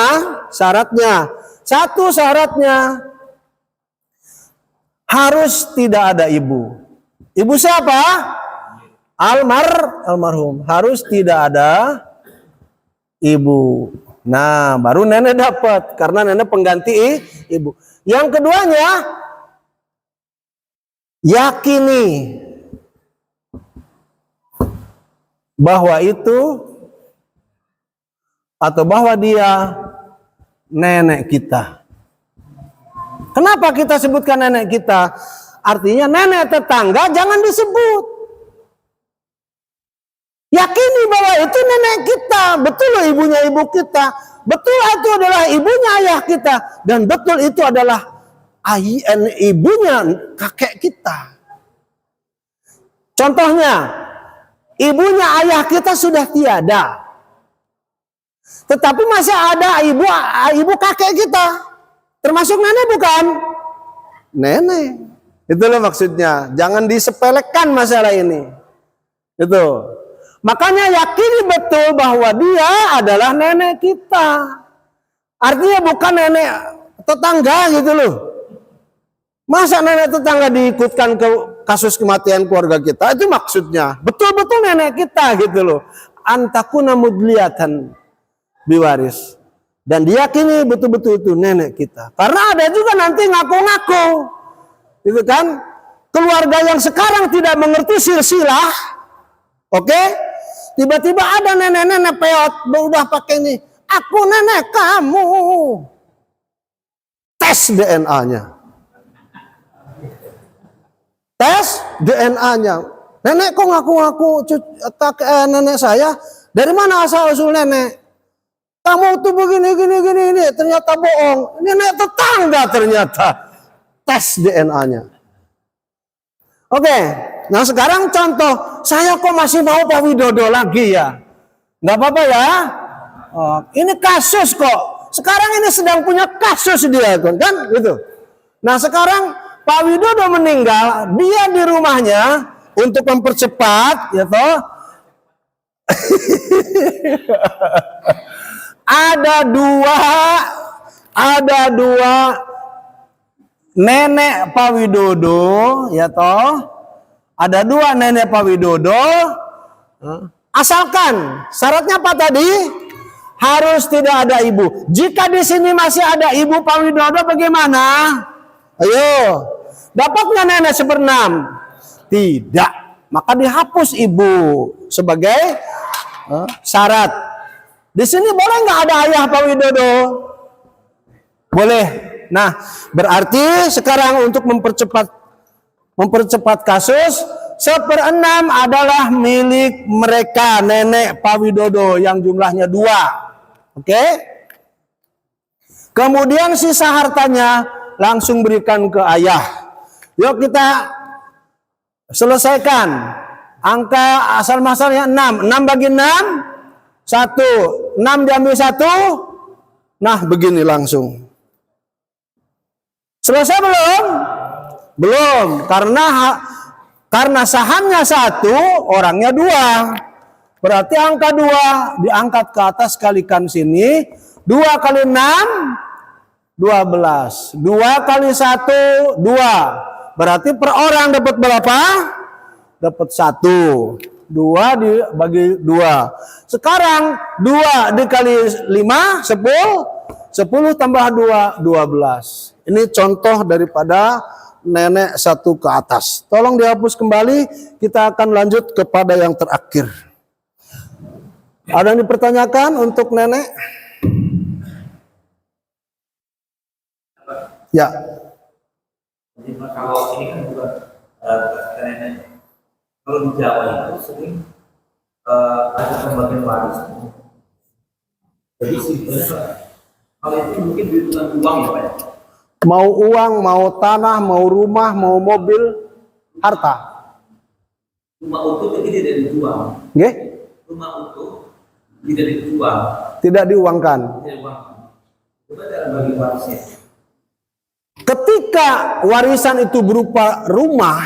satu syaratnya harus tidak ada ibu. Ibu siapa? Almarhum. Harus tidak ada ibu. Nah, baru nenek dapat, karena nenek pengganti ibu. Yang keduanya, yakini bahwa itu atau bahwa dia nenek kita. Kenapa kita sebutkan nenek kita? Artinya nenek tetangga jangan disebut. Yakini bahwa itu nenek kita, betul ibunya ibu kita, betul itu adalah ibunya ayah kita, dan betul itu adalah ibunya kakek kita. Contohnya, ibunya ayah kita sudah tiada, tetapi masih ada ibu kakek kita, termasuk nenek bukan? Nenek. Itulah maksudnya. Jangan disepelekan masalah ini. Itu. Makanya yakini betul bahwa dia adalah nenek kita. Artinya bukan nenek tetangga gitu loh. Masa nenek tetangga diikutkan ke kasus kematian keluarga kita? Itu maksudnya. Betul-betul nenek kita gitu loh. Antakuna mudliatan biwaris. Dan diyakini betul-betul itu nenek kita. Karena ada juga nanti ngaku-ngaku. Gitu kan? Keluarga yang sekarang tidak mengerti silsilah. Oke? Tiba-tiba ada nenek-nenek peot. Udah pakai ini. Aku nenek kamu. Tes DNA-nya. Tes DNA-nya. Nenek kok ngaku-ngaku nenek saya? Dari mana asal-usul nenek? Kamu tuh begini, ini. Ternyata bohong. Nenek tetangga ternyata. Tes DNA-nya. Oke. Nah sekarang contoh. Saya kok masih mau Pak Widodo lagi ya? Nggak apa-apa ya? Oh, ini kasus kok. Sekarang ini sedang punya kasus dia kan? Gitu. Nah sekarang Pak Widodo meninggal. Dia di rumahnya. Untuk mempercepat. Ya toh. Ada dua nenek Pak Widodo, ya toh. Ada 2 nenek Pak Widodo. Asalkan syaratnya apa tadi? Harus tidak ada ibu. Jika di sini masih ada ibu Pak Widodo, bagaimana? Ayo, dapat nggak nenek 1/6? Tidak. Maka dihapus ibu sebagai syarat. Di sini boleh nggak ada ayah Pak Widodo? Boleh. Nah, berarti sekarang untuk mempercepat kasus, 1/6 adalah milik mereka, nenek Pak Widodo yang jumlahnya 2. Oke? Kemudian sisa hartanya langsung berikan ke ayah. Yuk kita Selesaikan. Angka asal masalahnya 6. 6 bagi 6, 1. 6 diambil 1. Nah, begini langsung. Selesai belum? Belum. Karena sahamnya 1, orangnya 2. Berarti angka 2 diangkat ke atas, kalikan sini. 2 kali 6, 12. 2 kali 1, 2. Berarti per orang dapat berapa? Dapat 1. 2 dibagi 2. Sekarang 2 dikali 5, 10. 10 tambah 2, 12. Ini contoh daripada nenek 1 ke atas. Tolong dihapus kembali. Kita akan lanjut kepada yang terakhir. Ada yang dipertanyakan untuk nenek? Ya. Jadi kalau ini kan bukan nenek. Kalau di Jawa itu sering ada pembagian waris. Jadi sebenarnya kalau itu mungkin dihitungan uang ya Pak ya? Mau uang, mau tanah, mau rumah, mau mobil, harta. Rumah utuh itu tidak dijual. Nggih? Rumah utuh tidak dijual. Tidak diuangkan. Tidak uang. Coba cara bagi warisnya. Ketika warisan itu berupa rumah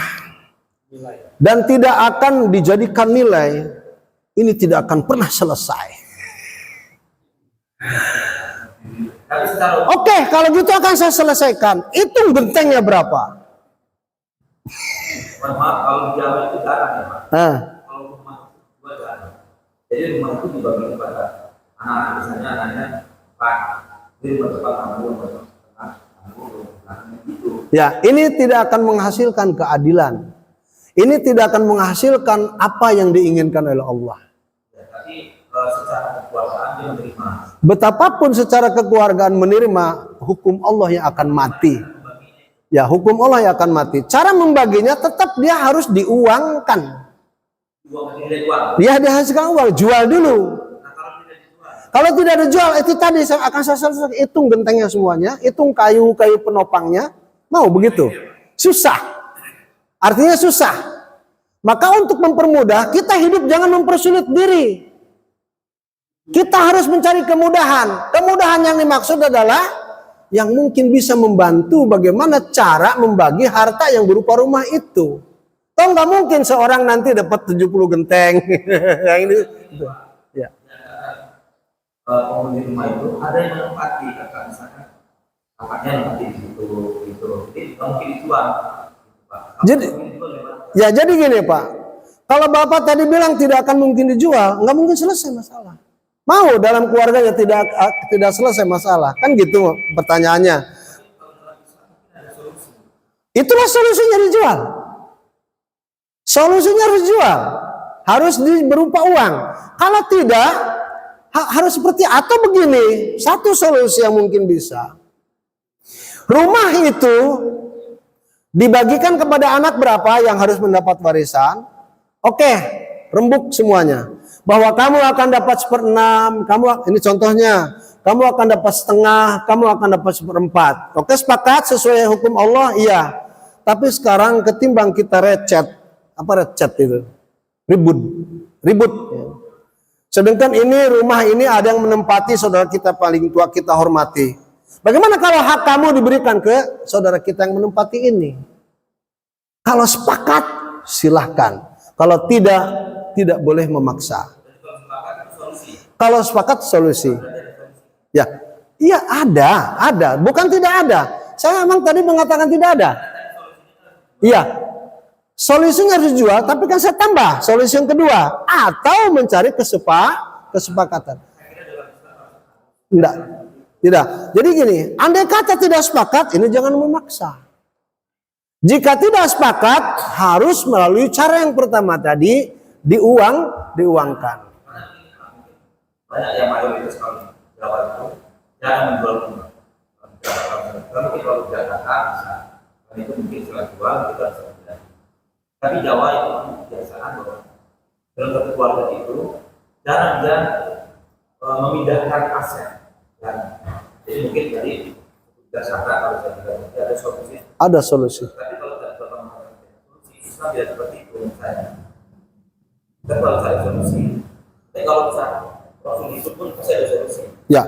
dan tidak akan dijadikan nilai, ini tidak akan pernah selesai. Oke, kalau gitu akan saya selesaikan. Hitung gentengnya berapa? Maaf, kalau di Jawa itu jarang ya Pak. Kalau rumah itu jarang. Jadi rumah itu dibagi kepada anak-anak, misalnya anaknya Pak, ini rumah tempat kamu, rumah tempat kamu, gitu. Ya, ini tidak akan menghasilkan keadilan. Ini tidak akan menghasilkan apa yang diinginkan oleh Allah. Ya, tapi secara kekuasaan dia menerima. Betapapun secara kekeluargaan menerima, hukum Allah yang akan mati. Ya, hukum Allah yang akan mati. Cara membaginya tetap dia harus diuangkan. Dia dihasilkan uang, jual dulu. Kalau tidak dijual, itu tadi saya akan selesai, hitung gentengnya semuanya, hitung kayu-kayu penopangnya. Mau begitu? Susah. Artinya susah. Maka untuk mempermudah, kita hidup jangan mempersulit diri. Kita harus mencari kemudahan. Kemudahan yang dimaksud adalah yang mungkin bisa membantu bagaimana cara membagi harta yang berupa rumah itu. Toh nggak mungkin seorang nanti dapat 70 genteng. Yang ini. Ya. Penghuni rumah itu ada yang menempati, kakak misalkan kakaknya menempati di situ, gitu. Jadi mungkin dijual. Jadi gini Pak, kalau Bapak tadi bilang tidak akan mungkin dijual, nggak mungkin selesai masalah. Mau dalam keluarganya tidak selesai masalah, kan gitu pertanyaannya. Itulah solusinya dijual. Solusinya harus dijual, harus berupa uang. Kalau tidak, harus seperti atau begini. Satu solusi yang mungkin bisa. Rumah itu dibagikan kepada anak berapa yang harus mendapat warisan. Oke, rembuk semuanya. Bahwa kamu akan dapat 1/6, ini contohnya, kamu akan dapat setengah, kamu akan dapat 1/4. Oke, sepakat sesuai hukum Allah, iya. Tapi sekarang ketimbang kita recet, apa recet itu? Ribut. Sedangkan ini rumah ini ada yang menempati saudara kita paling tua, kita hormati. Bagaimana kalau hak kamu diberikan ke saudara kita yang menempati ini? Kalau sepakat, silahkan. Kalau tidak boleh memaksa. Kalau sepakat solusi. Ya, iya ada. Bukan tidak ada. Saya memang tadi mengatakan tidak ada. Iya. Solusinya harus dijual, tapi kan saya tambah solusi yang kedua, atau mencari kesepakatan. Tidak. Jadi gini, andai kata tidak sepakat, ini jangan memaksa. Jika tidak sepakat, harus melalui cara yang pertama tadi, diuangkan. Banyak yang mayoritas kalau Jawa itu jangan menjual rumah. Mungkin kalau Jakarta bisa, dan itu mungkin setelah jual kita bisa beli. Tapi Jawa itu kebiasaan bahwa dalam satu keluarga itu jarang dia memindahkan aset. Jadi mungkin dari Jakarta kalau saya tidak ada solusi. Ada solusi. Tapi kalau tidak solusi, Islam tidak seperti itu saya. Kita kalau cari solusi. Tapi kalau misalnya Rasul itu pun pasti ada solusi. Ya,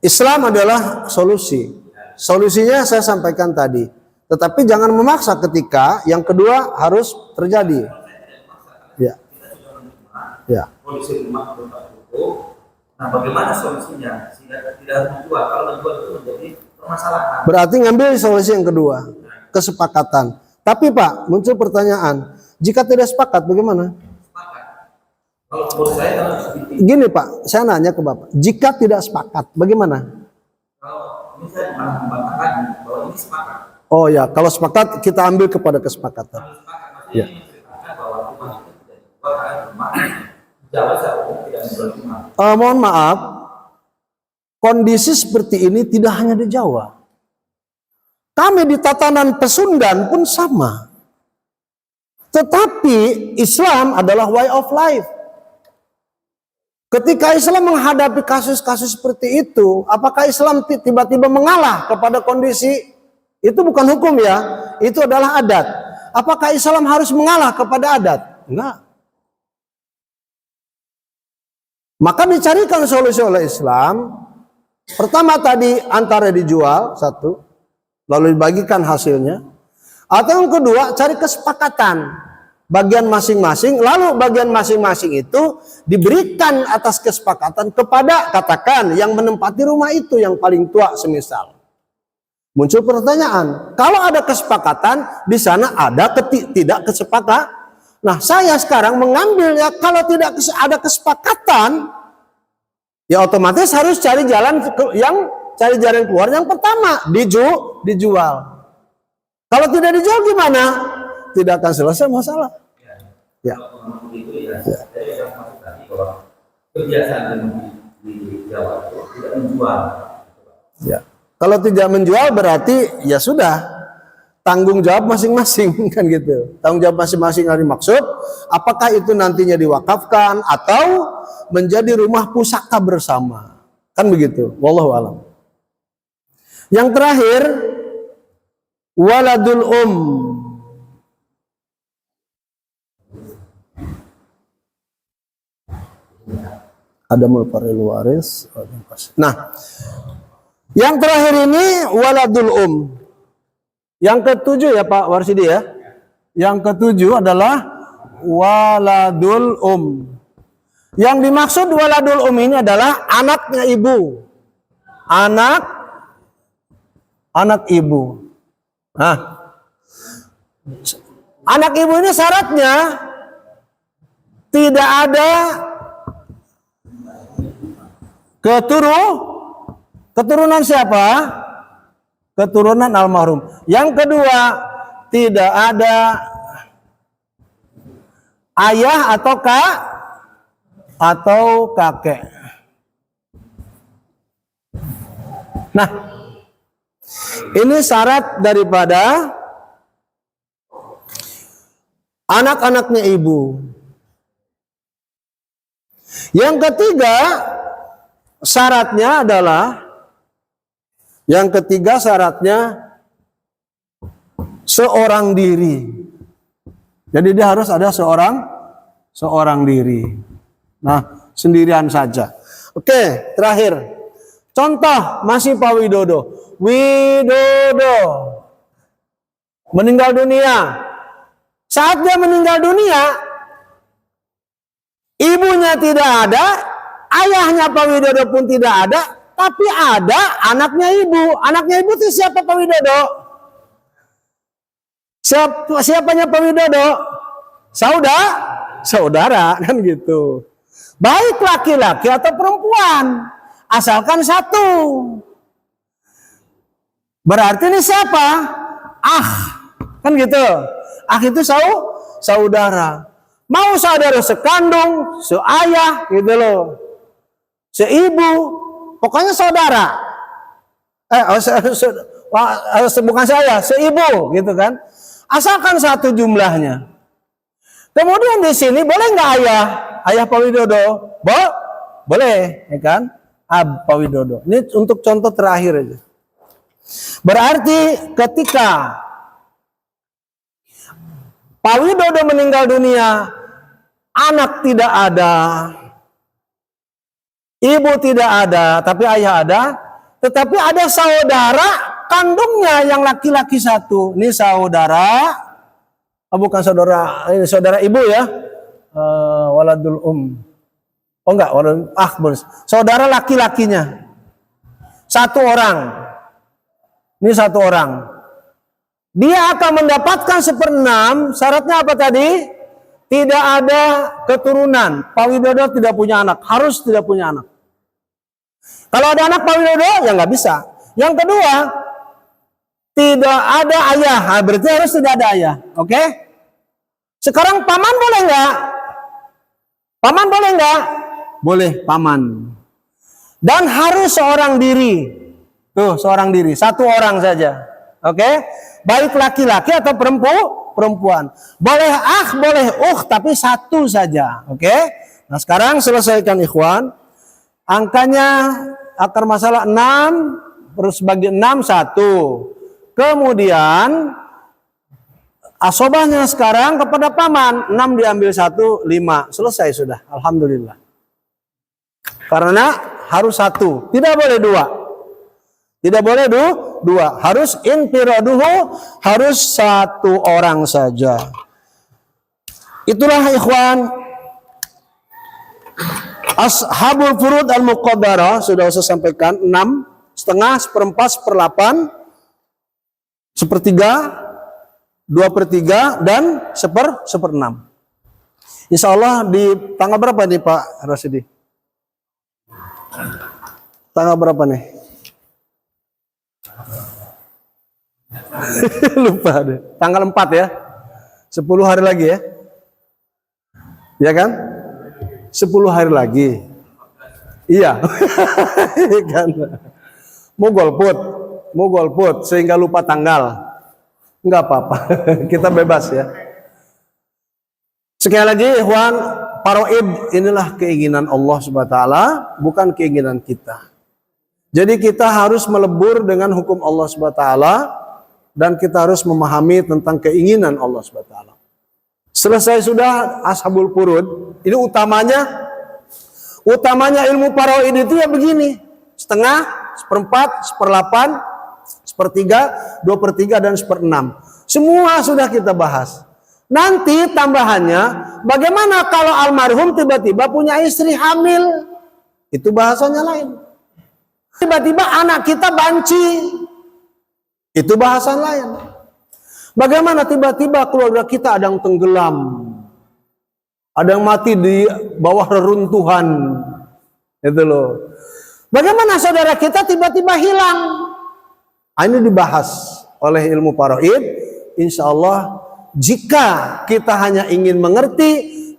Islam adalah solusi. Solusinya saya sampaikan tadi. Tetapi jangan memaksa ketika yang kedua harus terjadi. Ya. Ya. Polisi rumah itu. Nah, bagaimana solusinya sehingga tidak harus menjual? Kalau menjual itu menjadi permasalahan. Berarti ngambil solusi yang kedua, kesepakatan. Tapi Pak, muncul pertanyaan, jika tidak sepakat bagaimana? Sepakat. Kalau menurut saya karena Gini Pak, saya nanya ke Bapak, jika tidak sepakat bagaimana? kalau ini saya malah membantahkan bahwa ini sepakat. Oh ya, kalau sepakat kita ambil kepada kesepakatan. Kalau sepakat maksudnya Ya. ini menceritakan bahwa rumah itu tidak dijual karena rumah Jawa secara umum tidak menjual rumah. Mohon maaf, kondisi seperti ini tidak hanya di Jawa. Kami di tatanan Pesundan pun sama. Tetapi Islam adalah way of life. Ketika Islam menghadapi kasus-kasus seperti itu, apakah Islam tiba-tiba mengalah kepada kondisi itu? Bukan hukum ya, itu adalah adat. Apakah Islam harus mengalah kepada adat? Enggak. Maka dicarikan solusi oleh Islam. Pertama tadi antara dijual satu, lalu dibagikan hasilnya. Atau yang kedua cari kesepakatan bagian masing-masing, lalu bagian masing-masing itu diberikan atas kesepakatan kepada katakan yang menempati rumah itu yang paling tua semisal. Muncul pertanyaan, kalau ada kesepakatan di sana ada tidak kesepakatan. Nah, saya sekarang mengambil ya kalau tidak ada kesepakatan, ya otomatis harus cari jalan keluar yang pertama, dijual. Kalau tidak dijual gimana? Tidak akan selesai masalah. Ya. Kalau begitu ya, jadi yang maksud tadi bahwa kebiasaan di Jawa itu tidak menjual. Ya. Kalau tidak menjual berarti ya sudah. Tanggung jawab masing-masing kan gitu. Tanggung jawab masing-masing yang dimaksud, apakah itu nantinya diwakafkan atau menjadi rumah pusaka bersama. Kan begitu. Wallahu a'lam. Yang terakhir, waladul ada mulparil waris. Nah, yang terakhir ini waladul Yang ketujuh ya Pak Warsidi ya. Yang ketujuh adalah waladul Yang dimaksud waladul ini adalah anaknya ibu. Anak ibu. Nah, anak ibu ini syaratnya tidak ada keturunan siapa? Keturunan almarhum. Yang kedua, tidak ada ayah atau kakek. Nah, ini syarat daripada anak-anaknya ibu. Yang ketiga, syaratnya seorang diri. Jadi dia harus ada seorang diri. Nah, sendirian saja. Oke, terakhir. Contoh masih Pak Widodo. Meninggal dunia. Saat dia meninggal dunia, ibunya tidak ada, ayahnya Pak Widodo pun tidak ada, tapi ada anaknya ibu. Anaknya ibu itu siapa Pak Widodo? Siapanya Pak Widodo? Saudara kan gitu. Baik laki-laki atau perempuan, asalkan satu. Berarti ini siapa? Kan gitu. Itu saudara. Mau saudara sekandung, seayah gitu loh. Seibu, pokoknya saudara. Bukan saya, seibu gitu kan. Asalkan satu jumlahnya. Kemudian di sini boleh nggak ayah Pak Widodo? Boleh, ya kan? Pak Widodo. Ini untuk contoh terakhir aja. Berarti ketika Pak Widodo meninggal dunia, anak tidak ada, ibu tidak ada, tapi ayah ada. Tetapi ada saudara kandungnya yang laki-laki satu. Ini saudara, bukan saudara, ini saudara ibu ya, waladul Oh enggak, saudara laki-lakinya satu orang. Ini satu orang. Dia akan mendapatkan 1/6. Syaratnya apa tadi? Tidak ada keturunan. Pak Widodo tidak punya anak, harus tidak punya anak. Kalau ada anak Pak Widodo, ya nggak bisa. Yang kedua, tidak ada ayah. Nah, berarti harus tidak ada ayah. Oke? Sekarang paman boleh nggak? Paman boleh nggak? Boleh, paman. Dan harus seorang diri. Tuh, seorang diri. Satu orang saja. Oke? Baik laki-laki atau perempuan. Boleh boleh tapi satu saja. Oke? Nah, sekarang selesaikan ikhwan. Angkanya akar masalah 6 terus bagi 6 1. Kemudian asobahnya sekarang kepada paman 6 diambil 1 5. Selesai sudah. Alhamdulillah. Karena harus 1, tidak boleh 2. Tidak boleh 2. Harus infiraduhu, harus 1 orang saja. Itulah ikhwan Ashabul furud al-muqaddarah, sudah saya sampaikan, 6, setengah, 1/4, 1/8, 1/3, 2/3, dan 1/6. Insya Allah di tanggal berapa nih Pak Rasidi? Tanggal berapa nih? Lupa deh. Tanggal 4 ya. 10 hari lagi ya. Ya kan? 10 hari lagi. Iya. Kan. Mau golput sehingga lupa tanggal. Enggak apa-apa. Kita bebas ya. Sekali lagi ikhwan, faraid inilah keinginan Allah Subhanahu wa taala, bukan keinginan kita. Jadi kita harus melebur dengan hukum Allah Subhanahu wa taala dan kita harus memahami tentang keinginan Allah Subhanahu wa taala. Selesai sudah ashabul furud. Ini utamanya ilmu faraid itu ya begini. Setengah, 1/4, 1/8, 1/3, 2/3 dan 1/6. Semua sudah kita bahas. Nanti tambahannya, bagaimana kalau almarhum tiba-tiba punya istri hamil? Itu bahasanya lain. Tiba-tiba anak kita banci. Itu bahasa lain. Bagaimana tiba-tiba keluarga kita ada yang tenggelam, ada yang mati di bawah reruntuhan, itu loh. Bagaimana saudara kita tiba-tiba hilang? Ini dibahas oleh ilmu faraid. Insya Allah, jika kita hanya ingin mengerti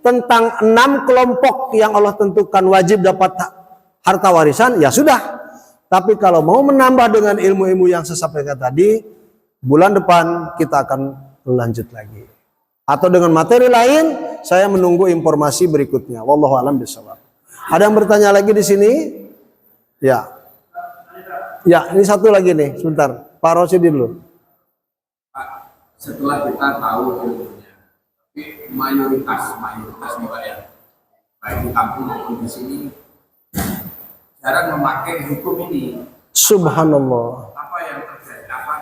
tentang 6 kelompok yang Allah tentukan wajib dapat harta warisan, ya sudah. Tapi kalau mau menambah dengan ilmu-ilmu yang saya sampaikan tadi, bulan depan kita akan lanjut lagi. Atau dengan materi lain, saya menunggu informasi berikutnya. Wallahu a'lam bishawab. Ada yang bertanya lagi di sini? Ya. Ya, ini satu lagi nih, sebentar. Pak Rosidi dulu. Pak, setelah kita tahu ilmunya, tapi mayoritas nih Pak ya, baik di kampung maupun di sini, jarang memakai hukum ini. Subhanallah. Apa yang terjadi? Apa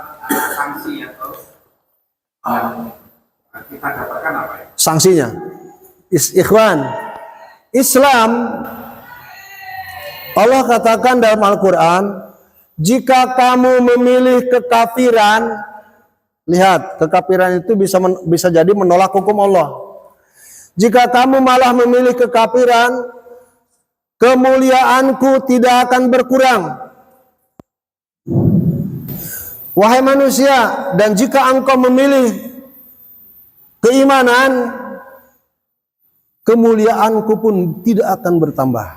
sanksi atau kita dapatkan apa ya? Sanksinya, ikhwan, Islam, Allah katakan dalam Al-Quran, jika kamu memilih kekafiran, lihat, kekafiran itu bisa jadi menolak hukum Allah. Jika kamu malah memilih kekafiran, kemuliaanku tidak akan berkurang. Wahai manusia, dan jika engkau memilih keimanan, kemuliaanku pun tidak akan bertambah.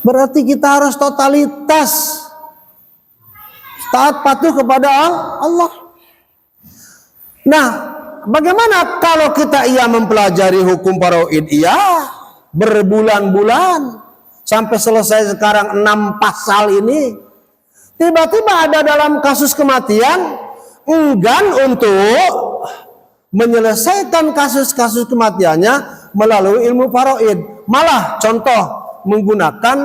Berarti kita harus totalitas taat patuh kepada Allah. Nah, bagaimana kalau kita mempelajari hukum faraid? Iya, berbulan-bulan sampai selesai sekarang 6 pasal ini. Tiba-tiba ada dalam kasus kematian, enggan untuk menyelesaikan kasus-kasus kematiannya melalui ilmu faraid. Malah contoh menggunakan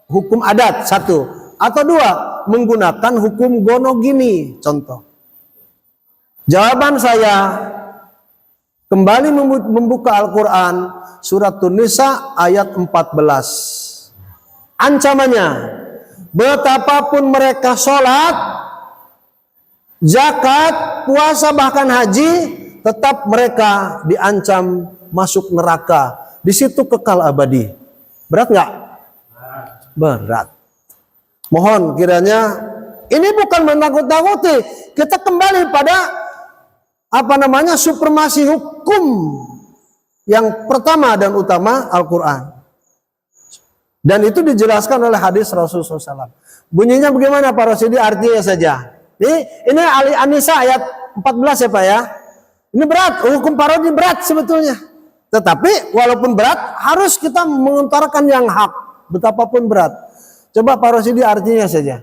hukum adat, satu, atau dua, menggunakan hukum gonogini, contoh. Jawaban saya, kembali membuka Al-Quran, surat An-Nisa ayat 14. Ancamannya, betapapun mereka sholat, zakat, puasa, bahkan haji, tetap mereka diancam masuk neraka. Di situ kekal abadi. Berat nggak? Berat. Mohon kiranya ini bukan menakut-nakuti. Kita kembali pada supremasi hukum yang pertama dan utama, Al-Quran. Dan itu dijelaskan oleh hadis Rasulullah SAW. Bunyinya bagaimana Pak Rosidi? Artinya saja. Ini An-Nisa ayat 14 ya Pak ya. Ini berat, hukum parodi berat sebetulnya. Tetapi walaupun berat, harus kita mengutarakan yang hak. Betapapun berat. Coba Pak Rosidi artinya saja.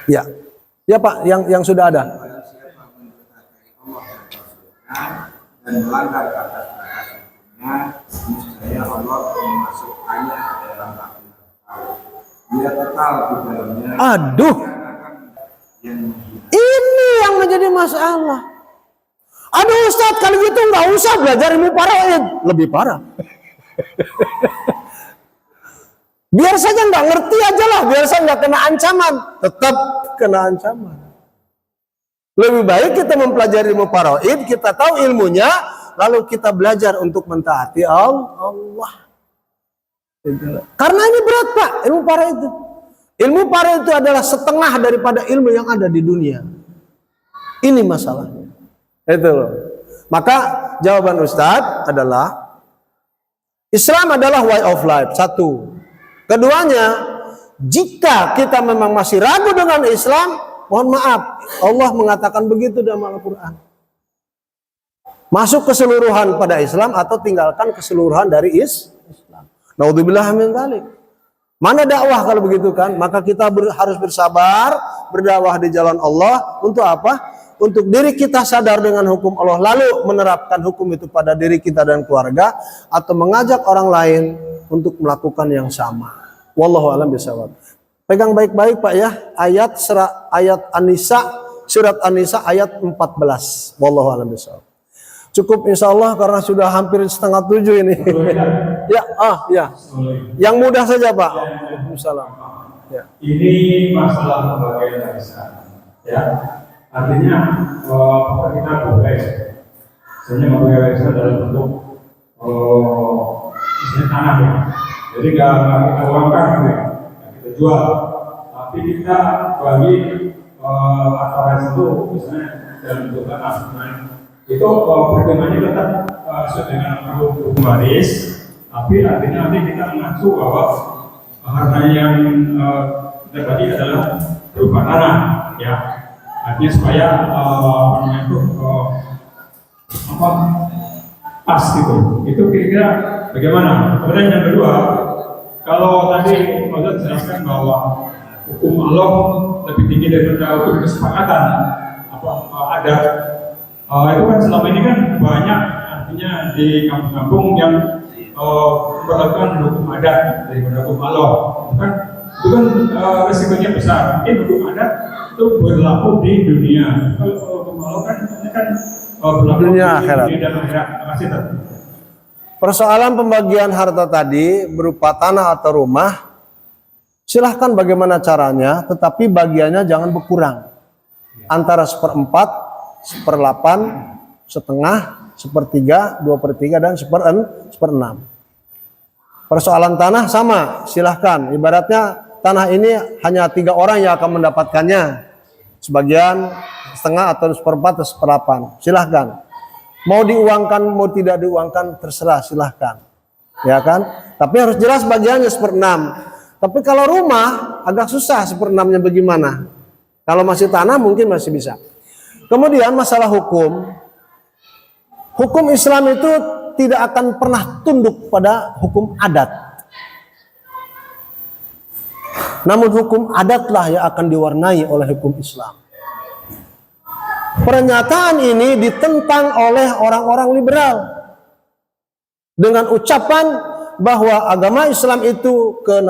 Ya, ya Pak, yang sudah ada. Dan melanggar batas-batas hukumnya, niscaya Allah memasukkannya ke dalam api neraka. Dia kekal di dalamnya. Aduh, ini yang menjadi masalah. Aduh Ustadz, kalau gitu nggak usah belajar ilmu faraid, lebih parah. Biar saja nggak ngerti aja lah, biar saja nggak kena ancaman, tetap kena ancaman. Lebih baik kita mempelajari ilmu faraid, kita tahu ilmunya, lalu kita belajar untuk mentaati Allah. Karena ini berat Pak, ilmu faraid itu. Ilmu faraid itu adalah setengah daripada ilmu yang ada di dunia. Ini masalahnya. Itu loh. Maka jawaban Ustadz adalah Islam adalah way of life, satu. Keduanya, jika kita memang masih ragu dengan Islam, mohon maaf, Allah mengatakan begitu dalam Al-Quran. Masuk keseluruhan pada Islam atau tinggalkan keseluruhan dari Islam. Naudzubillah min dzalik. Mana dakwah kalau begitu kan? Maka kita harus bersabar, berdakwah di jalan Allah. Untuk apa? Untuk diri kita sadar dengan hukum Allah, lalu menerapkan hukum itu pada diri kita dan keluarga, atau mengajak orang lain untuk melakukan yang sama. Wallahu a'lam bishawab. Pegang baik-baik Pak ya, ayat An-Nisa, surat An-Nisa ayat 14. Wallahu a'lam bishawab. Cukup insyaallah karena sudah hampir 6:30 ini. Ya, ya. Yang mudah saja Pak. Waalaikumsalam. Ya. Ini masalah pembagian warisan. Ya. Artinya apakah kita boleh misalnya membagi warisan dalam bentuk misalnya tanah ya. Jadi nggak kita uangkan ya. Kita jual, tapi kita bagi harta warisan itu misalnya dalam bentuk tanah. Itu perhitungannya tetap sesuai dengan hukum waris, tapi artinya nanti kita mengacu bahwa harta yang terbagi adalah berupa tanah, ya. Artinya supaya pas gitu. Itu kira-kira bagaimana? Kemudian yang kedua, kalau tadi Ustaz jelaskan bahwa hukum Allah lebih tinggi daripada hukum kesepakatan adat. Itu kan selama ini kan banyak artinya di kampung-kampung yang memperlakukan hukum adat daripada hukum Allah. Itu kan resikonya besar. Mungkin hukum adat itu berlaku di dunia. Kalau hukum Allah kan berlaku Dunia di akhirat. dunia dan akhirat. Terima kasih. Persoalan pembagian harta tadi berupa tanah atau rumah, silahkan bagaimana caranya, tetapi bagiannya jangan berkurang. Antara 1/4, 1/8, setengah, 1/3, 2/3, dan 1/6. Persoalan tanah sama, silahkan. Ibaratnya tanah ini hanya 3 orang yang akan mendapatkannya. Sebagian setengah atau 1/4 atau 1/8, silahkan. Mau diuangkan, mau tidak diuangkan, terserah, silahkan. Ya kan? Tapi harus jelas bagiannya 1/6. Tapi kalau rumah agak susah 1/6-nya bagaimana. Kalau masih tanah mungkin masih bisa. Kemudian masalah hukum. Hukum Islam itu tidak akan pernah tunduk pada hukum adat. Namun hukum adatlah yang akan diwarnai oleh hukum Islam. Pernyataan ini ditentang oleh orang-orang liberal dengan ucapan bahwa agama Islam itu ke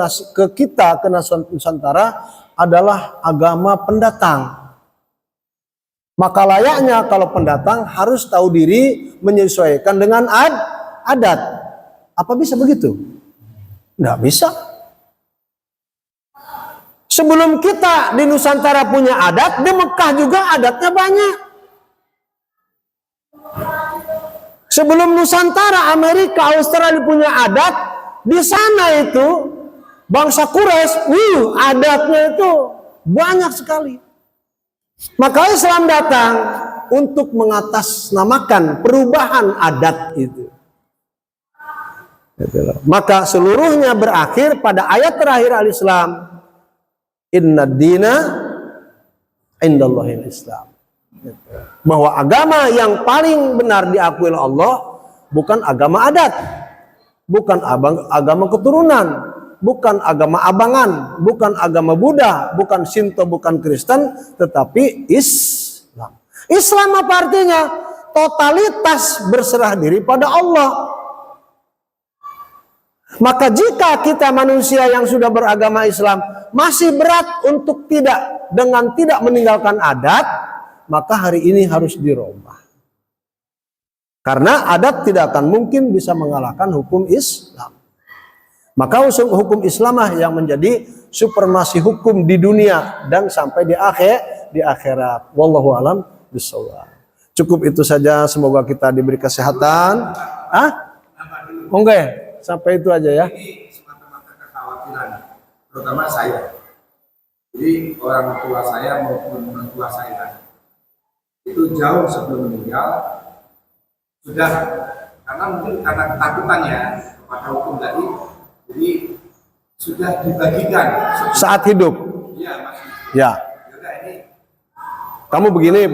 Nusantara adalah agama pendatang. Maka layaknya kalau pendatang harus tahu diri menyesuaikan dengan adat. Apa bisa begitu? Nggak bisa. Sebelum kita di Nusantara punya adat, di Mekah juga adatnya banyak. Sebelum Nusantara, Amerika, Australia punya adat, di sana itu bangsa Quraisy, adatnya itu banyak sekali. Maka Islam datang untuk mengatasnamakan perubahan adat itu. Maka seluruhnya berakhir pada ayat terakhir al-Islam. Inna dina indallahil Islam. Bahwa agama yang paling benar diakui oleh Allah bukan agama adat, bukan agama keturunan, bukan agama abangan, bukan agama Buddha, bukan Shinto, bukan Kristen, tetapi Islam. Islam apa artinya? Totalitas berserah diri pada Allah. Maka jika kita manusia yang sudah beragama Islam masih berat untuk tidak meninggalkan adat, maka hari ini harus dirubah. Karena adat tidak akan mungkin bisa mengalahkan hukum Islam. Maka hukum Islamlah yang menjadi supremasi hukum di dunia dan sampai di akhirat. Wallahu alam bishawab. Cukup itu saja, semoga kita diberi kesehatan. Oke, sampai itu aja ya. Ini semata-mata kekhawatiran, terutama saya. Jadi orang tua saya maupun mentua saya itu jauh sebelum meninggal sudah, karena mungkin karena ketakutannya kepada hukum tadi, jadi sudah dibagikan Saat hidup. Iya, masih. Ya. Yaudah, ini Kamu begini.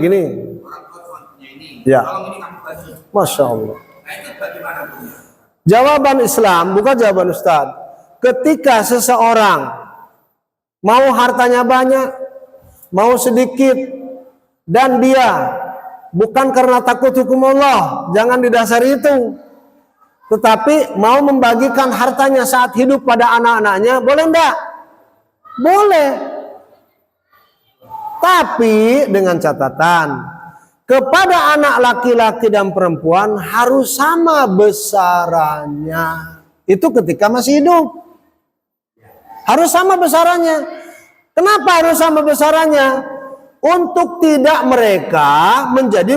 orang tua cuma punya ini. Ya. Tolong ini kamu bagi. Masya Allah. Nah itu bagaimana punya? Jawaban Islam, bukan jawaban Ustaz. Ketika seseorang mau hartanya banyak, mau sedikit, dan dia bukan karena takut hukum Allah, jangan didasari itu, tetapi mau membagikan hartanya saat hidup pada anak-anaknya, boleh enggak? Boleh. Tapi dengan catatan, kepada anak laki-laki dan perempuan harus sama besarannya. Itu ketika masih hidup. Harus sama besarannya. Kenapa harus sama besarannya? Untuk tidak mereka menjadi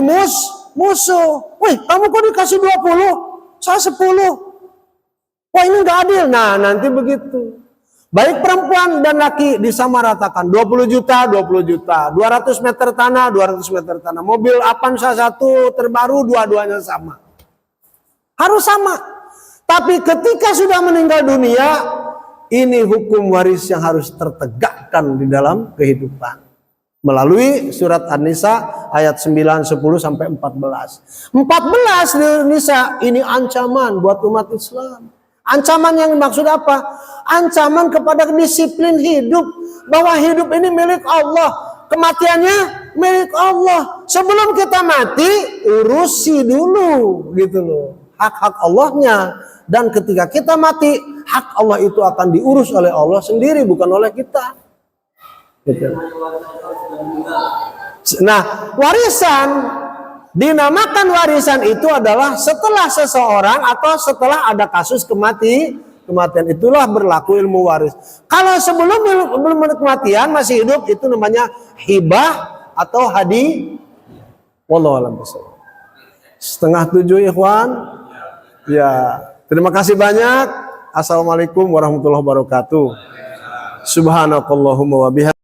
musuh. Wih, kamu kok dikasih 20? Saya 10. Wah, ini nggak adil. Nah, nanti begitu. Baik perempuan dan laki disamaratakan. 20 juta, 20 juta. 200 meter tanah, 200 meter tanah. Mobil Avanza 1 terbaru, dua-duanya sama. Harus sama. Tapi ketika sudah meninggal dunia, ini hukum waris yang harus tertegakkan di dalam kehidupan. Melalui surat An-Nisa ayat 9, 10 sampai 14. 14 di Nisa ini ancaman buat umat Islam. Ancaman yang dimaksud apa? Ancaman kepada disiplin hidup. Bahwa hidup ini milik Allah. Kematiannya milik Allah. Sebelum kita mati, urusi dulu. Gitu loh. Hak-hak Allahnya. Dan ketika kita mati, hak Allah itu akan diurus oleh Allah sendiri, bukan oleh kita. Gitu. Nah, warisan dinamakan warisan itu adalah setelah seseorang atau setelah ada kasus kematian, itulah berlaku ilmu waris. Kalau belum kematian masih hidup, itu namanya hibah atau hadi. Wallahu a'lam bishawab. 6:30 ikhwan. Ya, terima kasih banyak. Assalamualaikum warahmatullahi wabarakatuh. Subhanakallahumma wa bihamdika.